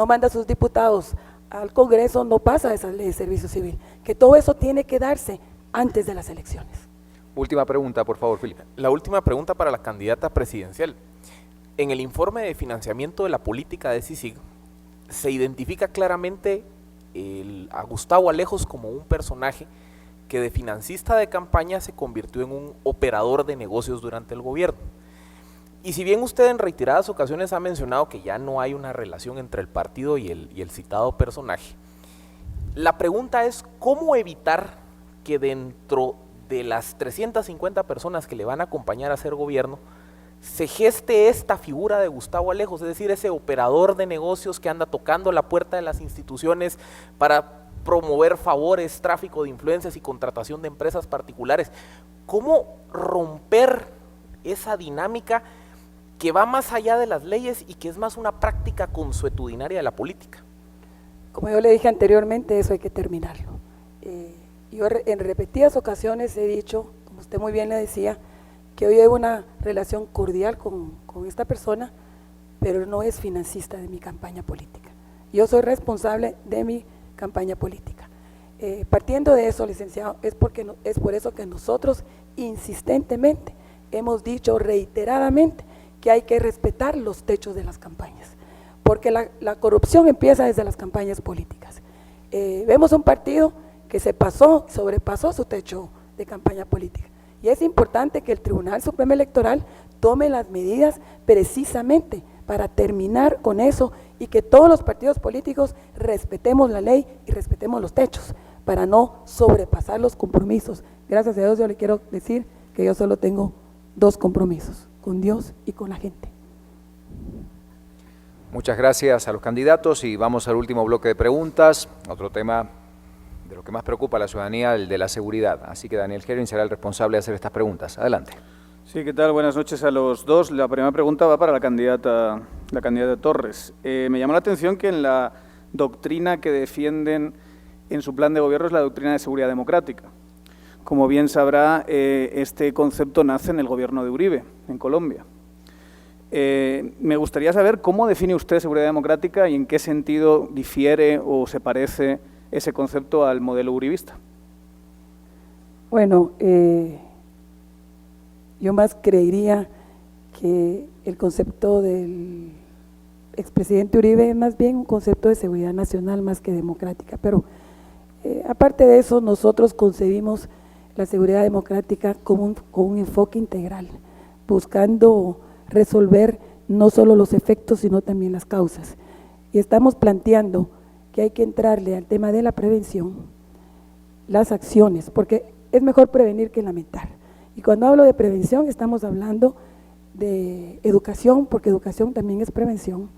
manda a sus diputados al Congreso, no pasa esa Ley de Servicio Civil, que todo eso tiene que darse antes de las elecciones. Última pregunta, por favor, Felipe. La última pregunta para la candidata presidencial. En el informe de financiamiento de la política de CICIG se identifica claramente a Gustavo Alejos como un personaje que de financista de campaña se convirtió en un operador de negocios durante el gobierno. Y si bien usted en reiteradas ocasiones ha mencionado que ya no hay una relación entre el partido y el citado personaje, la pregunta es ¿cómo evitar que dentro de las 350 personas que le van a acompañar a hacer gobierno se geste esta figura de Gustavo Alejos, es decir, ese operador de negocios que anda tocando la puerta de las instituciones para promover favores, tráfico de influencias y contratación de empresas particulares? ¿Cómo romper esa dinámica que va más allá de las leyes y que es más una práctica consuetudinaria de la política? Como yo le dije anteriormente, eso hay que terminarlo. Yo en repetidas ocasiones he dicho, como usted muy bien le decía, que hoy llevo una relación cordial con esta persona, pero no es financista de mi campaña política. Yo soy responsable de mi campaña política. Partiendo de eso, licenciado, es por eso que nosotros insistentemente hemos dicho reiteradamente que hay que respetar los techos de las campañas, porque la corrupción empieza desde las campañas políticas. Vemos un partido que sobrepasó su techo de campaña política. Y es importante que el Tribunal Supremo Electoral tome las medidas precisamente para terminar con eso y que todos los partidos políticos respetemos la ley y respetemos los techos para no sobrepasar los compromisos. Gracias a Dios yo le quiero decir que yo solo tengo 2 compromisos, con Dios y con la gente. Muchas gracias a los candidatos y vamos al último bloque de preguntas. Otro tema de lo que más preocupa a la ciudadanía, el de la seguridad. Así que Daniel Herring será el responsable de hacer estas preguntas. Adelante. Sí, ¿qué tal? Buenas noches a los dos. La primera pregunta va para la candidata Torres. Me llamó la atención que en la doctrina que defienden en su plan de gobierno es la doctrina de seguridad democrática. Como bien sabrá, este concepto nace en el gobierno de Uribe, en Colombia. Me gustaría saber cómo define usted seguridad democrática y en qué sentido difiere o se parece ese concepto al modelo uribista. Bueno, yo más creería que el concepto del expresidente Uribe es más bien un concepto de seguridad nacional más que democrática, pero aparte de eso nosotros concebimos la seguridad democrática con un enfoque integral, buscando resolver no solo los efectos sino también las causas, y estamos planteando que hay que entrarle al tema de la prevención, las acciones, porque es mejor prevenir que lamentar. Y cuando hablo de prevención estamos hablando de educación, porque educación también es prevención,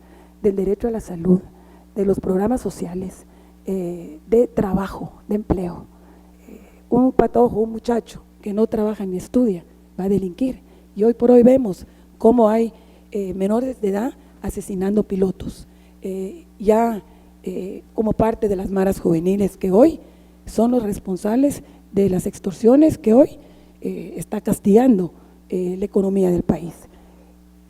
del derecho a la salud, de los programas sociales, de trabajo, de empleo. Un patojo, un muchacho que no trabaja ni estudia, va a delinquir. Y hoy por hoy vemos cómo hay menores de edad asesinando pilotos. Como parte de las maras juveniles que hoy son los responsables de las extorsiones que hoy está castigando la economía del país.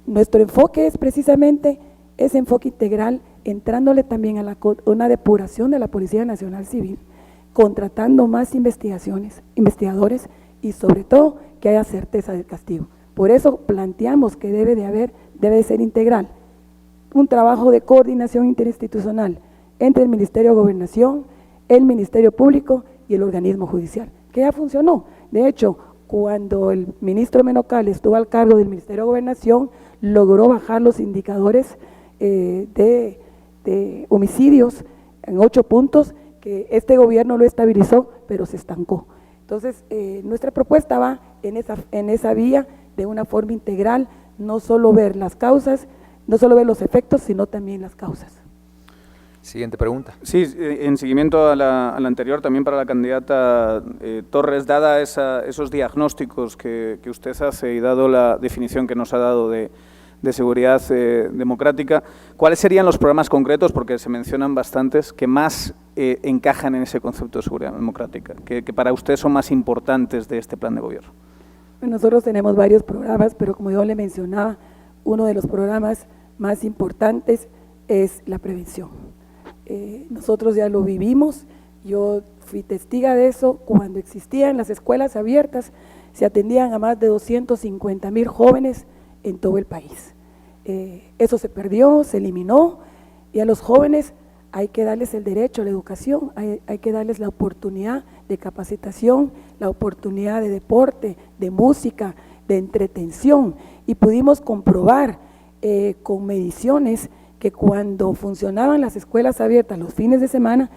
nuestro enfoque es precisamente ese enfoque integral, entrándole también a una depuración de la Policía Nacional Civil, contratando más investigadores y sobre todo que haya certeza del castigo. Por eso planteamos que debe de ser integral, un trabajo de coordinación interinstitucional entre el Ministerio de Gobernación, el Ministerio Público y el organismo judicial, que ya funcionó. De hecho, cuando el ministro Menocal estuvo al cargo del Ministerio de Gobernación, logró bajar los indicadores de homicidios en 8 puntos, que este gobierno lo estabilizó, pero se estancó. Entonces, nuestra propuesta va en esa vía de una forma integral, no solo ver las causas, no solo ver los efectos, sino también las causas. Siguiente pregunta. Sí, en seguimiento a la anterior, también para la candidata Torres, dada esos diagnósticos que usted hace y dado la definición que nos ha dado de seguridad democrática, ¿cuáles serían los programas concretos, porque se mencionan bastantes, que más encajan en ese concepto de seguridad democrática, que para usted son más importantes de este plan de gobierno? Nosotros tenemos varios programas, pero como yo le mencionaba, uno de los programas más importantes es la prevención. Nosotros ya lo vivimos, yo fui testiga de eso cuando existían las escuelas abiertas, se atendían a más de 250,000 jóvenes en todo el país. Eso se perdió, se eliminó, y a los jóvenes hay que darles el derecho a la educación, hay que darles la oportunidad de capacitación, la oportunidad de deporte, de música, de entretención, y pudimos comprobar con mediciones que cuando funcionaban las escuelas abiertas los fines de semana,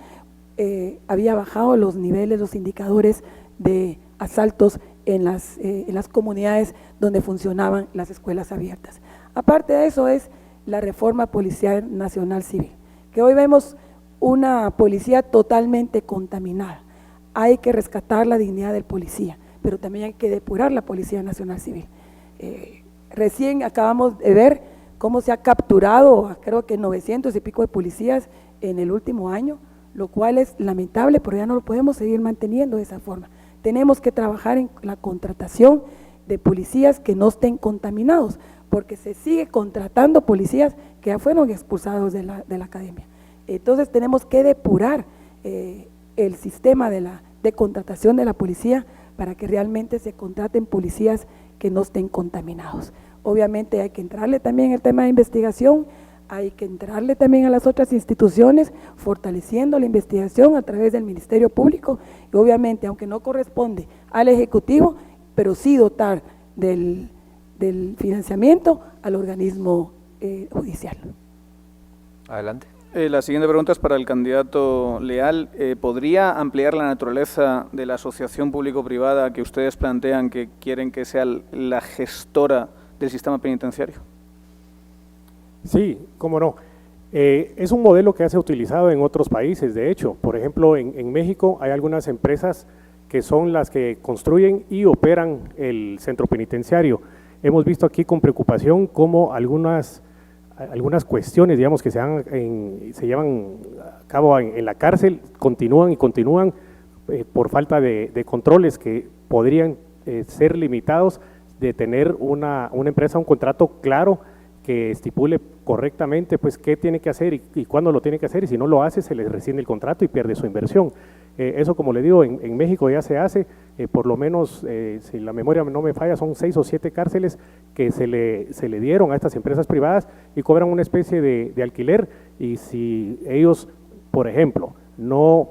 había bajado los niveles, los indicadores de asaltos en las comunidades donde funcionaban las escuelas abiertas. Aparte de eso es la reforma policial nacional civil, que hoy vemos una policía totalmente contaminada. Hay que rescatar la dignidad del policía, pero también hay que depurar la Policía Nacional Civil. Recién acabamos de ver cómo se ha capturado, creo que 900 y pico de policías en el último año, lo cual es lamentable, pero ya no lo podemos seguir manteniendo de esa forma. Tenemos que trabajar en la contratación de policías que no estén contaminados, porque se sigue contratando policías que ya fueron expulsados de la academia. Entonces tenemos que depurar el sistema de contratación de la policía para que realmente se contraten policías que no estén contaminados. Obviamente hay que entrarle también el tema de investigación, hay que entrarle también a las otras instituciones, fortaleciendo la investigación a través del Ministerio Público, y obviamente, aunque no corresponde al Ejecutivo, pero sí dotar del financiamiento al organismo judicial. Adelante. La siguiente pregunta es para el candidato Leal. ¿Podría ampliar la naturaleza de la asociación público-privada que ustedes plantean que quieren que sea la gestora del sistema penitenciario? Sí, cómo no. Es un modelo que se ha utilizado en otros países, de hecho. Por ejemplo, en México hay algunas empresas que son las que construyen y operan el centro penitenciario. Hemos visto aquí con preocupación cómo algunas cuestiones, digamos, que se llevan a cabo en la cárcel, continúan por falta de controles que podrían ser limitados, de tener una empresa, un contrato claro que estipule correctamente pues qué tiene que hacer y cuándo lo tiene que hacer, y si no lo hace se le rescinde el contrato y pierde su inversión. Eso, como le digo, en México ya se hace, por lo menos, si la memoria no me falla, son 6 o 7 cárceles que se le dieron a estas empresas privadas y cobran una especie de alquiler, y si ellos, por ejemplo, no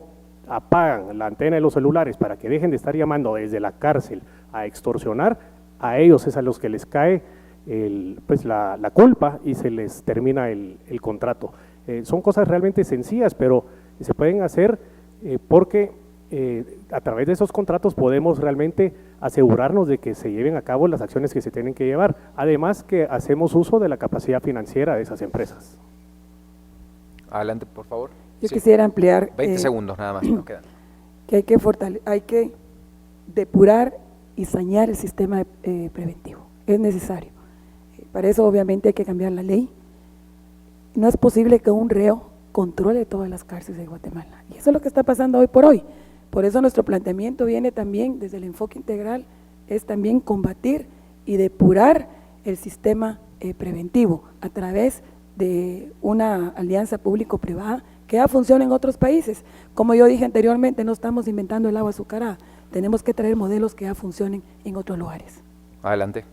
apagan la antena de los celulares para que dejen de estar llamando desde la cárcel a extorsionar, a ellos es a los que les cae la culpa y se les termina el contrato. Son cosas realmente sencillas, pero se pueden hacer porque a través de esos contratos podemos realmente asegurarnos de que se lleven a cabo las acciones que se tienen que llevar, además que hacemos uso de la capacidad financiera de esas empresas. Adelante, por favor. Yo quisiera ampliar 20 segundos nada más nos quedan. Que hay que depurar y sanear el sistema preventivo, es necesario. Para eso obviamente hay que cambiar la ley. No es posible que un reo controle todas las cárceles de Guatemala, y eso es lo que está pasando hoy por hoy. Por eso nuestro planteamiento viene también desde el enfoque integral, es también combatir y depurar el sistema preventivo a través de una alianza público-privada que ya funciona en otros países. Como yo dije anteriormente, no estamos inventando el agua azucarada, tenemos que traer modelos que ya funcionen en otros lugares. Adelante.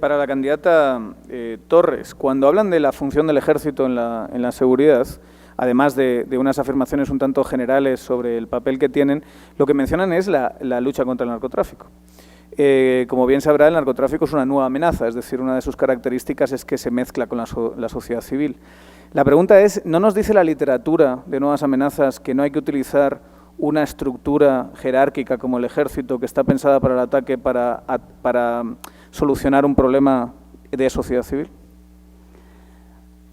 Para la candidata Torres, cuando hablan de la función del ejército en la seguridad, además de unas afirmaciones un tanto generales sobre el papel que tienen, lo que mencionan es la lucha contra el narcotráfico. Como bien sabrá, el narcotráfico es una nueva amenaza, es decir, una de sus características es que se mezcla con la sociedad civil. La pregunta es, ¿no nos dice la literatura de nuevas amenazas que no hay que utilizar una estructura jerárquica como el ejército, que está pensada para el ataque, para solucionar un problema de sociedad civil?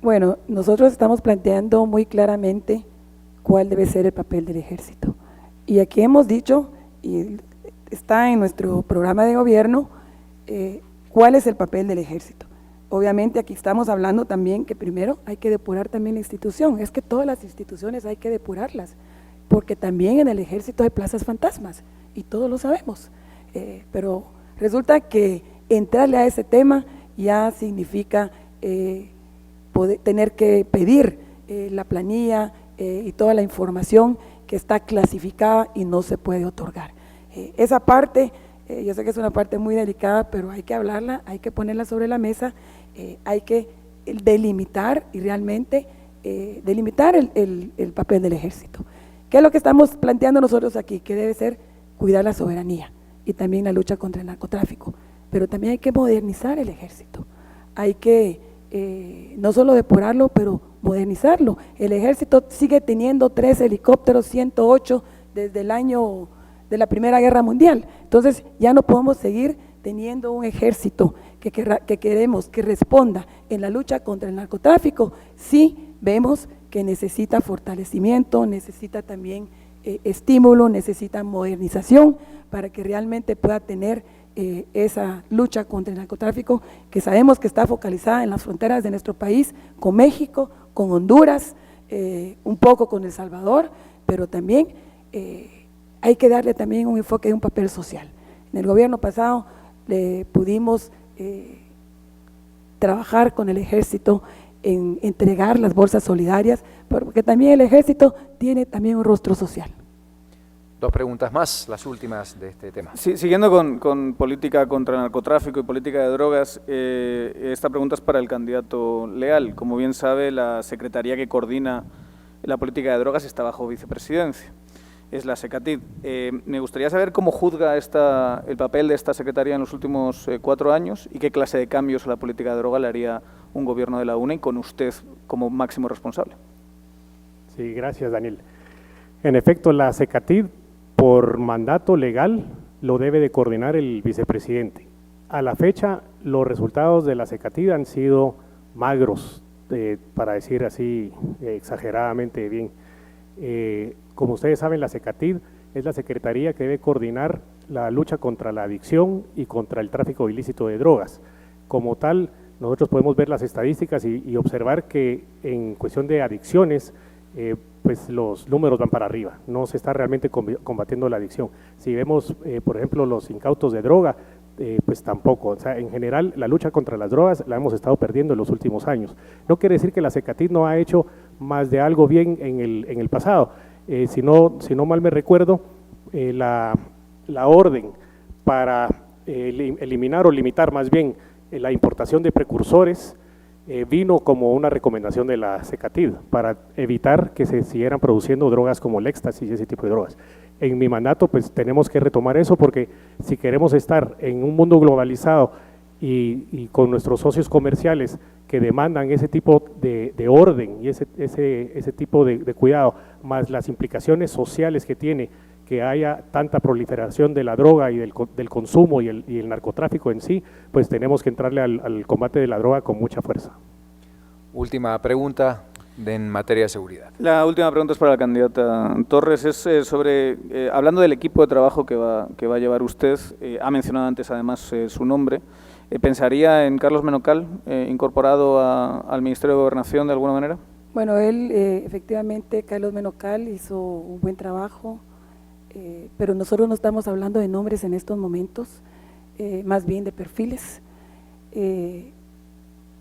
Bueno, nosotros estamos planteando muy claramente cuál debe ser el papel del ejército. Y aquí hemos dicho, y está en nuestro programa de gobierno, cuál es el papel del ejército. Obviamente aquí estamos hablando también que primero hay que depurar también la institución. Es que todas las instituciones hay que depurarlas, porque también en el ejército hay plazas fantasmas, y todos lo sabemos. Pero resulta que entrarle a ese tema ya significa tener que pedir la planilla y toda la información que está clasificada y no se puede otorgar. Esa parte, yo sé que es una parte muy delicada, pero hay que hablarla, hay que ponerla sobre la mesa, hay que delimitar y realmente delimitar el papel del ejército. ¿Qué es lo que estamos planteando nosotros aquí? Que debe ser cuidar la soberanía y también la lucha contra el narcotráfico, pero también hay que modernizar el ejército, hay que no solo depurarlo, pero modernizarlo. El ejército sigue teniendo 3 helicópteros 108 desde el año de la Primera Guerra Mundial, entonces ya no podemos seguir teniendo un ejército que queremos que responda en la lucha contra el narcotráfico. Sí vemos que necesita fortalecimiento, necesita también estímulo, necesita modernización para que realmente pueda tener esa lucha contra el narcotráfico, que sabemos que está focalizada en las fronteras de nuestro país, con México, con Honduras, un poco con El Salvador, pero también hay que darle también un enfoque de un papel social. En el gobierno pasado pudimos trabajar con el ejército en entregar las bolsas solidarias, porque también el ejército tiene también un rostro social. 2 preguntas más, las últimas de este tema. Sí, siguiendo con política contra el narcotráfico y política de drogas, esta pregunta es para el candidato Leal. Como bien sabe, la secretaría que coordina la política de drogas está bajo vicepresidencia, es la SECATID. Me gustaría saber cómo juzga el papel de esta secretaría en los últimos 4 años y qué clase de cambios a la política de droga le haría un gobierno de la UNE y con usted como máximo responsable. Sí, gracias, Daniel. En efecto, la SECATID, por mandato legal, lo debe de coordinar el vicepresidente. A la fecha, los resultados de la SECATID han sido magros, para decir así exageradamente bien. Como ustedes saben, la SECATID es la secretaría que debe coordinar la lucha contra la adicción y contra el tráfico ilícito de drogas. Como tal, nosotros podemos ver las estadísticas y observar que en cuestión de adicciones, pues los números van para arriba, no se está realmente combatiendo la adicción. Si vemos, por ejemplo, los incautos de droga, pues tampoco. O sea, en general, la lucha contra las drogas la hemos estado perdiendo en los últimos años. No quiere decir que la SECATID no ha hecho más de algo bien en el pasado. Si no mal me recuerdo, la orden para eliminar o limitar más bien la importación de precursores vino como una recomendación de la SECATID para evitar que se siguieran produciendo drogas como el éxtasis y ese tipo de drogas. En mi mandato pues tenemos que retomar eso, porque si queremos estar en un mundo globalizado y con nuestros socios comerciales que demandan ese tipo de orden y ese tipo de cuidado, más las implicaciones sociales que tiene que haya tanta proliferación de la droga y del consumo y el narcotráfico en sí, pues tenemos que entrarle al combate de la droga con mucha fuerza. Última pregunta en materia de seguridad. La última pregunta es para la candidata Torres, es sobre, hablando del equipo de trabajo que va a llevar usted, ha mencionado antes además su nombre, ¿pensaría en Carlos Menocal incorporado al Ministerio de Gobernación de alguna manera? Bueno, él efectivamente, Carlos Menocal hizo un buen trabajo, pero nosotros no estamos hablando de nombres en estos momentos, más bien de perfiles.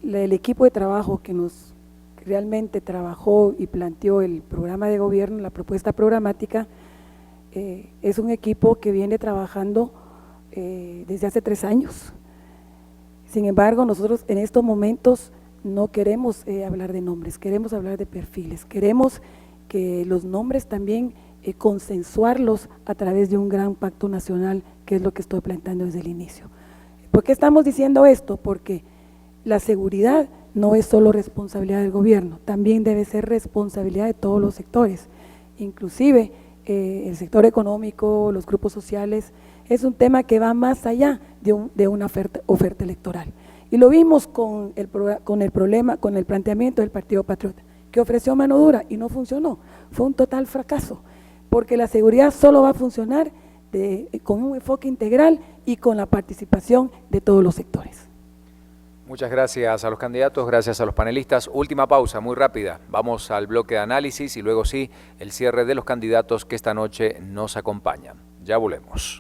el equipo de trabajo que realmente trabajó y planteó el programa de gobierno, la propuesta programática, es un equipo que viene trabajando desde hace 3 años. Sin embargo, nosotros en estos momentos no queremos hablar de nombres, queremos hablar de perfiles, queremos que los nombres también consensuarlos a través de un gran pacto nacional, que es lo que estoy planteando desde el inicio. ¿Por qué estamos diciendo esto? Porque la seguridad no es solo responsabilidad del gobierno, también debe ser responsabilidad de todos los sectores, inclusive el sector económico, los grupos sociales. Es un tema que va más allá de una oferta electoral. Y lo vimos con el planteamiento del Partido Patriota, que ofreció mano dura y no funcionó. Fue un total fracaso, porque la seguridad solo va a funcionar con un enfoque integral y con la participación de todos los sectores. Muchas gracias a los candidatos, gracias a los panelistas. Última pausa, muy rápida. Vamos al bloque de análisis y luego sí, el cierre de los candidatos que esta noche nos acompañan. Ya volvemos.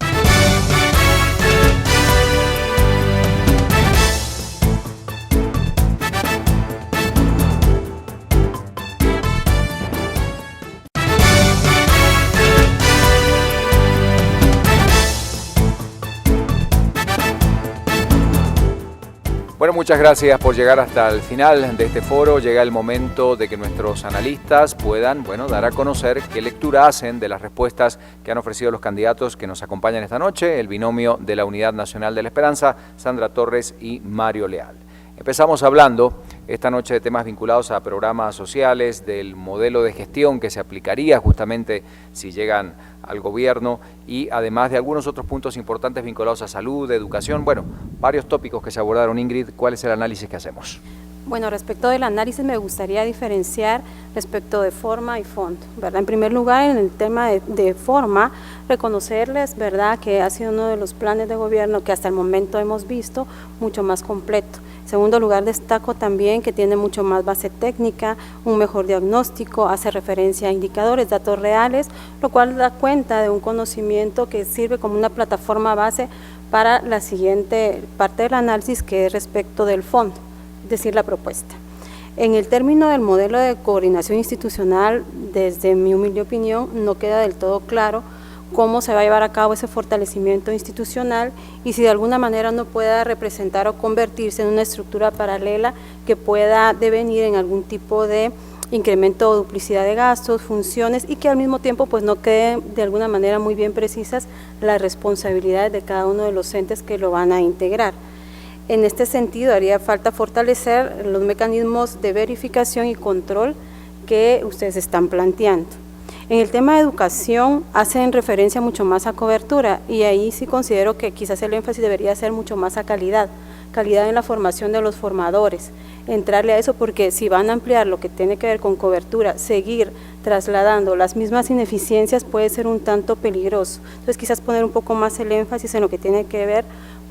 Bueno, muchas gracias por llegar hasta el final de este foro. Llega el momento de que nuestros analistas puedan, dar a conocer qué lectura hacen de las respuestas que han ofrecido los candidatos que nos acompañan esta noche, el binomio de la Unidad Nacional de la Esperanza, Sandra Torres y Mario Leal. Empezamos hablando esta noche de temas vinculados a programas sociales, del modelo de gestión que se aplicaría justamente si llegan al gobierno y además de algunos otros puntos importantes vinculados a salud, educación, varios tópicos que se abordaron. Ingrid, ¿cuál es el análisis que hacemos? Bueno, respecto del análisis me gustaría diferenciar respecto de forma y fondo, ¿verdad? En primer lugar, en el tema de forma, reconocerles, ¿verdad?, que ha sido uno de los planes de gobierno que hasta el momento hemos visto mucho más completo. En segundo lugar, destaco también que tiene mucho más base técnica, un mejor diagnóstico, hace referencia a indicadores, datos reales, lo cual da cuenta de un conocimiento que sirve como una plataforma base para la siguiente parte del análisis, que es respecto del fondo, es decir, la propuesta. En el término del modelo de coordinación institucional, desde mi humilde opinión, no queda del todo claro cómo se va a llevar a cabo ese fortalecimiento institucional y si de alguna manera no pueda representar o convertirse en una estructura paralela que pueda devenir en algún tipo de incremento o duplicidad de gastos, funciones y que al mismo tiempo pues no queden de alguna manera muy bien precisas las responsabilidades de cada uno de los entes que lo van a integrar. En este sentido, haría falta fortalecer los mecanismos de verificación y control que ustedes están planteando. En el tema de educación hacen referencia mucho más a cobertura y ahí sí considero que quizás el énfasis debería ser mucho más a calidad en la formación de los formadores, entrarle a eso porque si van a ampliar lo que tiene que ver con cobertura, seguir trasladando las mismas ineficiencias puede ser un tanto peligroso. Entonces quizás poner un poco más el énfasis en lo que tiene que ver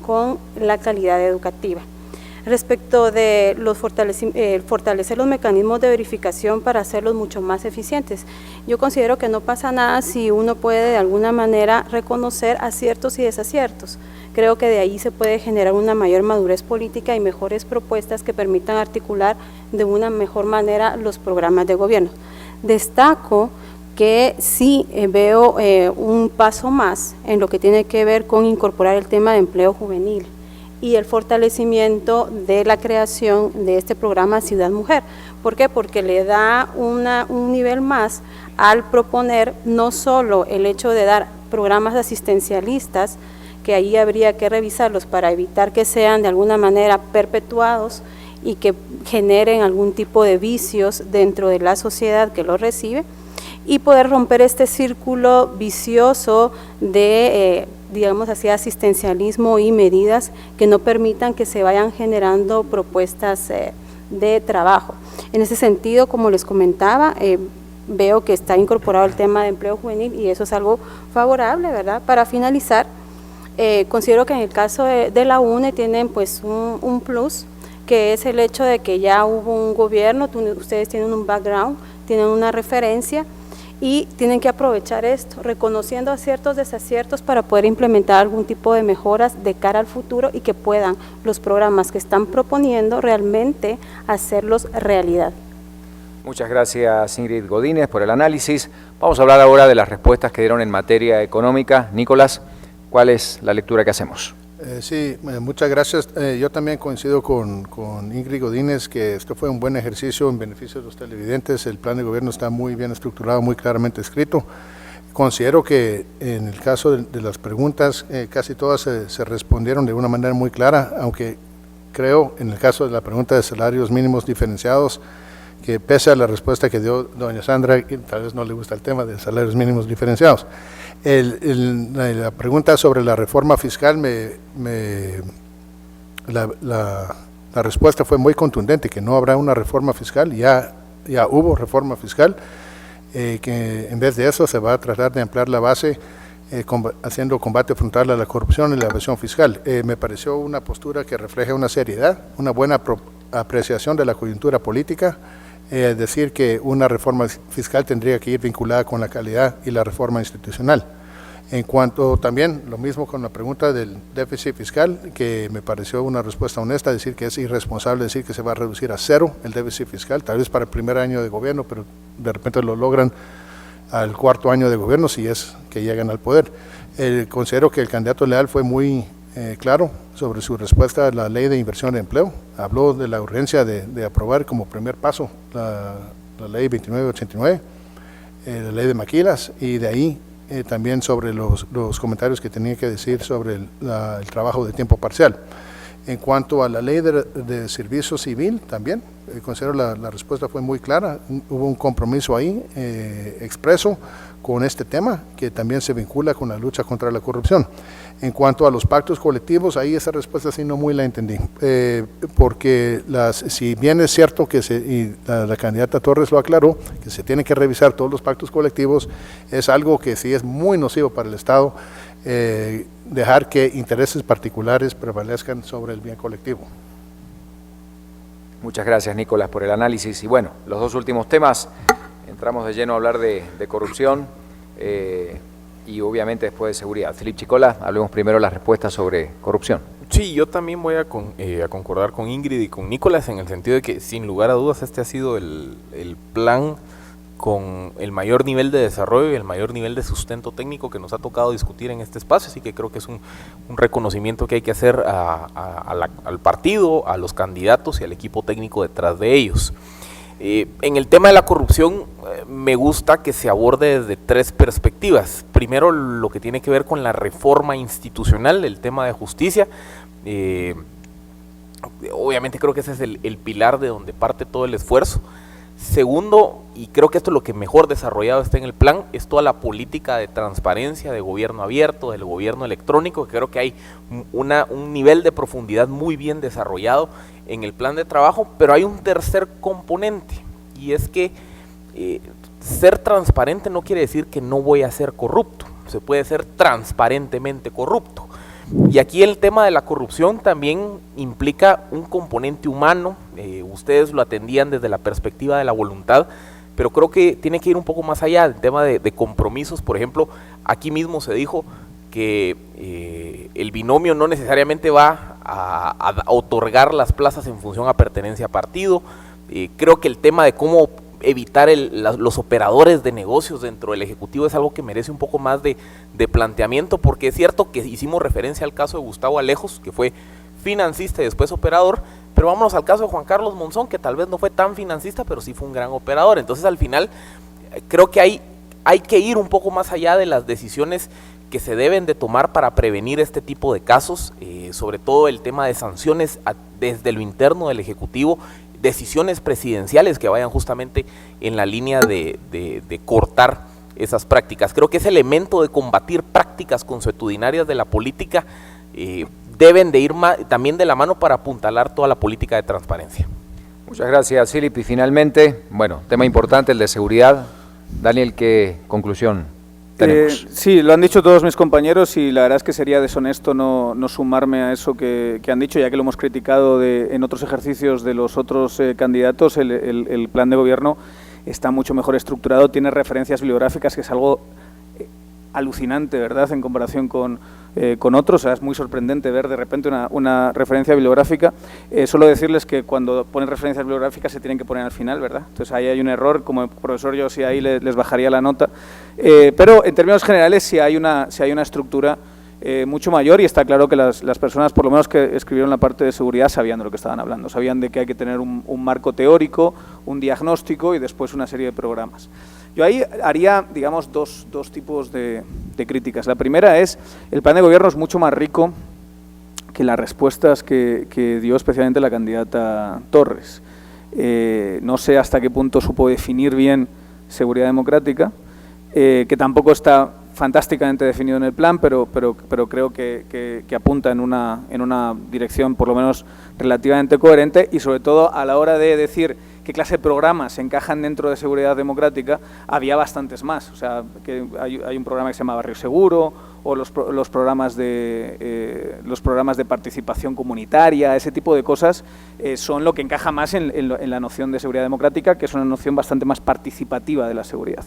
con la calidad educativa. Respecto de fortalecer los mecanismos de verificación para hacerlos mucho más eficientes, yo considero que no pasa nada si uno puede de alguna manera reconocer aciertos y desaciertos. Creo que de ahí se puede generar una mayor madurez política y mejores propuestas que permitan articular de una mejor manera los programas de gobierno. Destaco que sí veo un paso más en lo que tiene que ver con incorporar el tema de empleo juvenil y el fortalecimiento de la creación de este programa Ciudad Mujer. ¿Por qué? Porque le da un nivel más al proponer no solo el hecho de dar programas asistencialistas, que ahí habría que revisarlos para evitar que sean de alguna manera perpetuados y que generen algún tipo de vicios dentro de la sociedad que los recibe, y poder romper este círculo vicioso de digamos así, asistencialismo y medidas que no permitan que se vayan generando propuestas de trabajo. En ese sentido, como les comentaba, veo que está incorporado el tema de empleo juvenil y eso es algo favorable, ¿verdad? Para finalizar, considero que en el caso de la UNE tienen pues un plus, que es el hecho de que ya hubo un gobierno, ustedes tienen un background, tienen una referencia, y tienen que aprovechar esto, reconociendo aciertos, desaciertos para poder implementar algún tipo de mejoras de cara al futuro y que puedan los programas que están proponiendo realmente hacerlos realidad. Muchas gracias, Ingrid Godínez, por el análisis. Vamos a hablar ahora de las respuestas que dieron en materia económica. Nicolás, ¿cuál es la lectura que hacemos? Sí, muchas gracias. Yo también coincido con Ingrid Godínez que esto fue un buen ejercicio en beneficio de los televidentes. El plan de gobierno está muy bien estructurado, muy claramente escrito. Considero que en el caso de las preguntas, casi todas se respondieron de una manera muy clara, aunque creo en el caso de la pregunta de salarios mínimos diferenciados, que pese a la respuesta que dio doña Sandra, tal vez no le gusta el tema de salarios mínimos diferenciados. La pregunta sobre la reforma fiscal, la respuesta fue muy contundente, que no habrá una reforma fiscal, ya hubo reforma fiscal, que en vez de eso se va a tratar de ampliar la base haciendo combate frontal a la corrupción y la evasión fiscal. Me pareció una postura que refleja una seriedad, una buena apreciación de la coyuntura política, decir que una reforma fiscal tendría que ir vinculada con la calidad y la reforma institucional. En cuanto también, lo mismo con la pregunta del déficit fiscal, que me pareció una respuesta honesta, decir que es irresponsable decir que se va a reducir a cero el déficit fiscal, tal vez para el primer año de gobierno, pero de repente lo logran al cuarto año de gobierno si es que llegan al poder. Considero que el candidato Leal fue muy claro sobre su respuesta a la ley de inversión de empleo. Habló de la urgencia de aprobar como primer paso la ley 2989, la ley de maquilas, y de ahí también sobre los comentarios que tenía que decir sobre el trabajo de tiempo parcial. En cuanto a la ley de servicio civil, también considero la respuesta fue muy clara. Hubo un compromiso ahí expreso con este tema que también se vincula con la lucha contra la corrupción. En cuanto a los pactos colectivos, ahí esa respuesta sí no muy la entendí, porque si bien es cierto que la candidata Torres lo aclaró, que se tienen que revisar todos los pactos colectivos, es algo que sí es muy nocivo para el Estado, dejar que intereses particulares prevalezcan sobre el bien colectivo. Muchas gracias, Nicolás, por el análisis. Y bueno, los dos últimos temas, entramos de lleno a hablar de corrupción y obviamente después de seguridad. Felipe Chicola, hablemos primero de las respuestas sobre corrupción. Sí, yo también voy a concordar con Ingrid y con Nicolás en el sentido de que sin lugar a dudas este ha sido el plan con el mayor nivel de desarrollo y el mayor nivel de sustento técnico que nos ha tocado discutir en este espacio, así que creo que es un reconocimiento que hay que hacer al partido, a los candidatos y al equipo técnico detrás de ellos. En el tema de la corrupción me gusta que se aborde desde tres perspectivas. Primero, lo que tiene que ver con la reforma institucional, el tema de justicia. Obviamente creo que ese es el pilar de donde parte todo el esfuerzo. Segundo, y creo que esto es lo que mejor desarrollado está en el plan, es toda la política de transparencia, de gobierno abierto, del gobierno electrónico, que creo que hay un nivel de profundidad muy bien desarrollado en el plan de trabajo, pero hay un tercer componente, y es que ser transparente no quiere decir que no voy a ser corrupto, se puede ser transparentemente corrupto. Y aquí el tema de la corrupción también implica un componente humano, ustedes lo atendían desde la perspectiva de la voluntad, pero creo que tiene que ir un poco más allá, el tema de compromisos. Por ejemplo, aquí mismo se dijo que el binomio no necesariamente va a otorgar las plazas en función a pertenencia a partido. Creo que el tema de cómo evitar los operadores de negocios dentro del Ejecutivo es algo que merece un poco más de planteamiento, porque es cierto que hicimos referencia al caso de Gustavo Alejos, que fue financista y después operador, pero vámonos al caso de Juan Carlos Monzón, que tal vez no fue tan financista, pero sí fue un gran operador. Entonces al final creo que hay que ir un poco más allá de las decisiones que se deben de tomar para prevenir este tipo de casos, sobre todo el tema de sanciones desde lo interno del Ejecutivo, decisiones presidenciales que vayan justamente en la línea de cortar esas prácticas. Creo que ese elemento de combatir prácticas consuetudinarias de la política deben de ir también de la mano para apuntalar toda la política de transparencia. Muchas gracias, Philip. Y finalmente, bueno, tema importante, el de seguridad. Daniel, ¿qué conclusión tenemos? Sí, lo han dicho todos mis compañeros y la verdad es que sería deshonesto no sumarme a eso que han dicho, ya que lo hemos criticado en otros ejercicios de los otros candidatos. El plan de gobierno está mucho mejor estructurado, tiene referencias bibliográficas, que es algo alucinante, ¿verdad?, en comparación con otros. O sea, es muy sorprendente ver de repente una referencia bibliográfica. Solo decirles que cuando ponen referencias bibliográficas se tienen que poner al final, ¿verdad? Entonces ahí hay un error, como profesor yo sí ahí les bajaría la nota. Pero en términos generales sí hay una estructura mucho mayor, y está claro que las personas, por lo menos que escribieron la parte de seguridad, sabían de lo que estaban hablando, sabían de que hay que tener un marco teórico, un diagnóstico y después una serie de programas. Yo ahí haría, digamos, dos tipos de críticas. La primera es, el plan de gobierno es mucho más rico que las respuestas que dio especialmente la candidata Torres. No sé hasta qué punto supo definir bien seguridad democrática, que tampoco está fantásticamente definido en el plan, pero creo que apunta en una dirección por lo menos relativamente coherente, y sobre todo a la hora de decir qué clase de programas encajan dentro de seguridad democrática, había bastantes más. O sea, que hay un programa que se llama Barrio Seguro, o los programas de participación comunitaria, ese tipo de cosas son lo que encaja más en la noción de seguridad democrática, que es una noción bastante más participativa de la seguridad.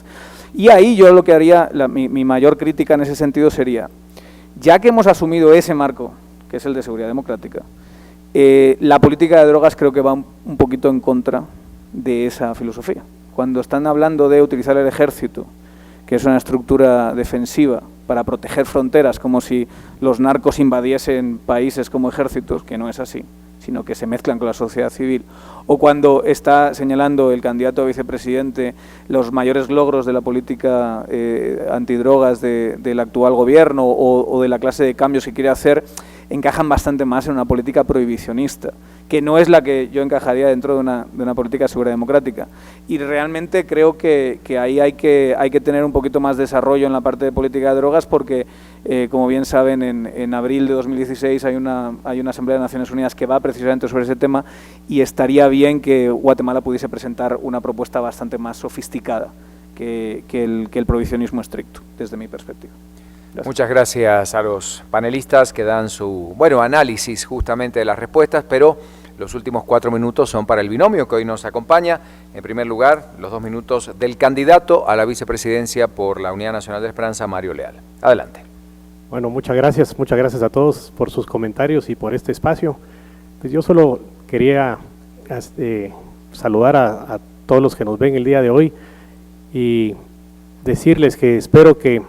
Y ahí yo lo que haría, mi mayor crítica en ese sentido sería, ya que hemos asumido ese marco, que es el de seguridad democrática, la política de drogas creo que va un poquito en contra de esa filosofía. Cuando están hablando de utilizar el ejército, que es una estructura defensiva, para proteger fronteras, como si los narcos invadiesen países como ejércitos, que no es así, sino que se mezclan con la sociedad civil, o cuando está señalando el candidato a vicepresidente los mayores logros de la política antidrogas del actual gobierno, o de la clase de cambios que quiere hacer, encajan bastante más en una política prohibicionista, que no es la que yo encajaría dentro de una política de seguridad democrática. Y realmente creo que ahí hay que tener un poquito más desarrollo en la parte de política de drogas, porque, como bien saben, en abril de 2016 hay una Asamblea de Naciones Unidas que va precisamente sobre ese tema, y estaría bien que Guatemala pudiese presentar una propuesta bastante más sofisticada que el prohibicionismo estricto, desde mi perspectiva. Gracias. Muchas gracias a los panelistas que dan su análisis justamente de las respuestas, pero los últimos 4 minutos son para el binomio que hoy nos acompaña. En primer lugar, los 2 minutos del candidato a la vicepresidencia por la Unidad Nacional de Esperanza, Mario Leal. Adelante. Bueno, muchas gracias a todos por sus comentarios y por este espacio. Pues yo solo quería saludar a todos los que nos ven el día de hoy y decirles que espero que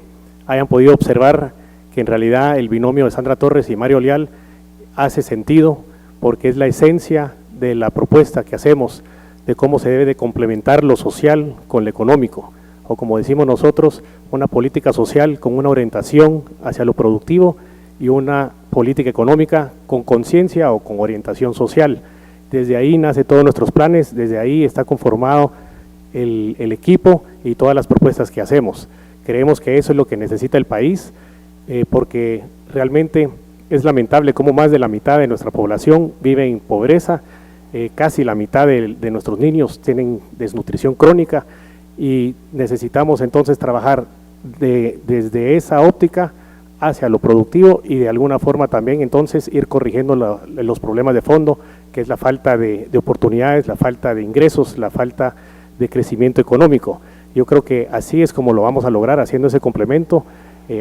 hayan podido observar que en realidad el binomio de Sandra Torres y Mario Leal hace sentido, porque es la esencia de la propuesta que hacemos de cómo se debe de complementar lo social con lo económico, o como decimos nosotros, una política social con una orientación hacia lo productivo y una política económica con conciencia o con orientación social. Desde ahí nace todos nuestros planes, desde ahí está conformado el equipo y todas las propuestas que hacemos. Creemos que eso es lo que necesita el país, porque realmente es lamentable cómo más de la mitad de nuestra población vive en pobreza, casi la mitad de nuestros niños tienen desnutrición crónica, y necesitamos entonces trabajar desde esa óptica hacia lo productivo, y de alguna forma también entonces ir corrigiendo los problemas de fondo, que es la falta de oportunidades, la falta de ingresos, la falta de crecimiento económico. Yo creo que así es como lo vamos a lograr, haciendo ese complemento,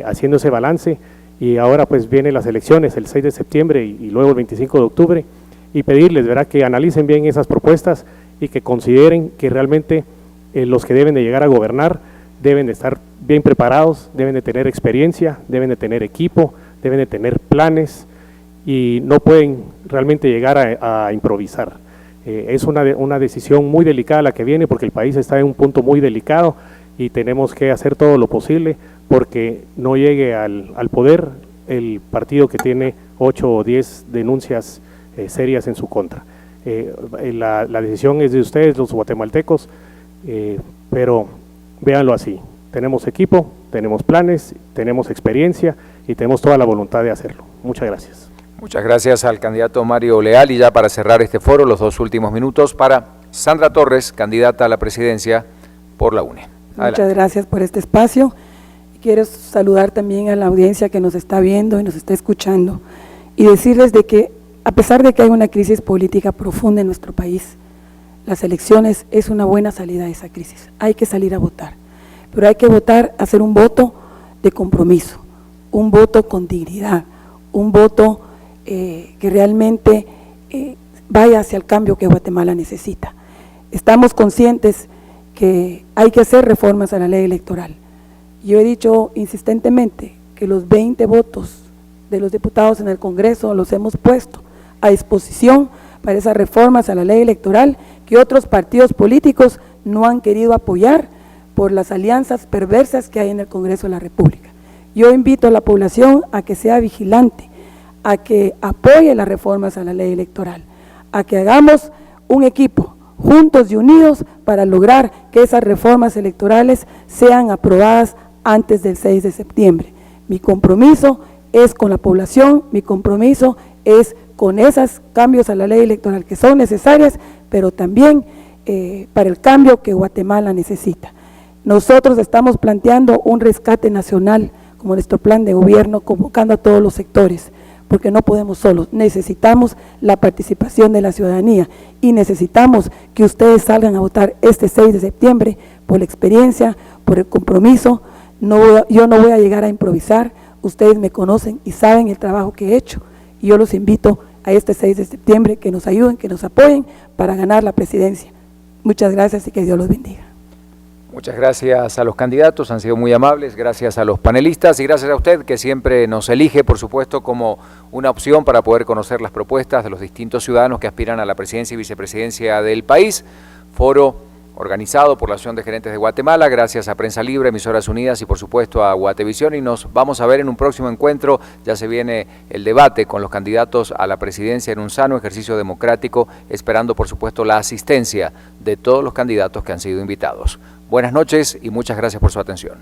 haciendo ese balance, y ahora pues vienen las elecciones el 6 de septiembre y luego el 25 de octubre, y pedirles, ¿verdad?, que analicen bien esas propuestas y que consideren que realmente los que deben de llegar a gobernar deben de estar bien preparados, deben de tener experiencia, deben de tener equipo, deben de tener planes, y no pueden realmente llegar a improvisar. Es una decisión muy delicada la que viene, porque el país está en un punto muy delicado y tenemos que hacer todo lo posible porque no llegue al poder el partido que tiene 8 o 10 denuncias serias en su contra. La decisión es de ustedes, los guatemaltecos, pero véanlo así: tenemos equipo, tenemos planes, tenemos experiencia y tenemos toda la voluntad de hacerlo. Muchas gracias. Muchas gracias al candidato Mario Leal, y ya para cerrar este foro, los 2 últimos minutos para Sandra Torres, candidata a la presidencia por la UNE. Adelante. Muchas gracias por este espacio. Quiero saludar también a la audiencia que nos está viendo y nos está escuchando, y decirles de que, a pesar de que hay una crisis política profunda en nuestro país, las elecciones es una buena salida de esa crisis. Hay que salir a votar, pero hay que votar, hacer un voto de compromiso, un voto con dignidad, un voto que realmente vaya hacia el cambio que Guatemala necesita. Estamos conscientes que hay que hacer reformas a la ley electoral. Yo he dicho insistentemente que los 20 votos de los diputados en el Congreso los hemos puesto a disposición para esas reformas a la ley electoral que otros partidos políticos no han querido apoyar por las alianzas perversas que hay en el Congreso de la República. Yo invito a la población a que sea vigilante, a que apoye las reformas a la ley electoral, a que hagamos un equipo juntos y unidos para lograr que esas reformas electorales sean aprobadas antes del 6 de septiembre. Mi compromiso es con la población, mi compromiso es con esos cambios a la ley electoral que son necesarias, pero también para el cambio que Guatemala necesita. Nosotros estamos planteando un rescate nacional como nuestro plan de gobierno, convocando a todos los sectores, porque no podemos solos, necesitamos la participación de la ciudadanía y necesitamos que ustedes salgan a votar este 6 de septiembre por la experiencia, por el compromiso. Yo no voy a llegar a improvisar, ustedes me conocen y saben el trabajo que he hecho, y yo los invito a este 6 de septiembre que nos ayuden, que nos apoyen para ganar la presidencia. Muchas gracias y que Dios los bendiga. Muchas gracias a los candidatos, han sido muy amables, gracias a los panelistas y gracias a usted que siempre nos elige, por supuesto, como una opción para poder conocer las propuestas de los distintos ciudadanos que aspiran a la presidencia y vicepresidencia del país. Foro organizado por la Asociación de Gerentes de Guatemala, gracias a Prensa Libre, Emisoras Unidas y por supuesto a Guatevisión, y nos vamos a ver en un próximo encuentro. Ya se viene el debate con los candidatos a la presidencia en un sano ejercicio democrático, esperando por supuesto la asistencia de todos los candidatos que han sido invitados. Buenas noches y muchas gracias por su atención.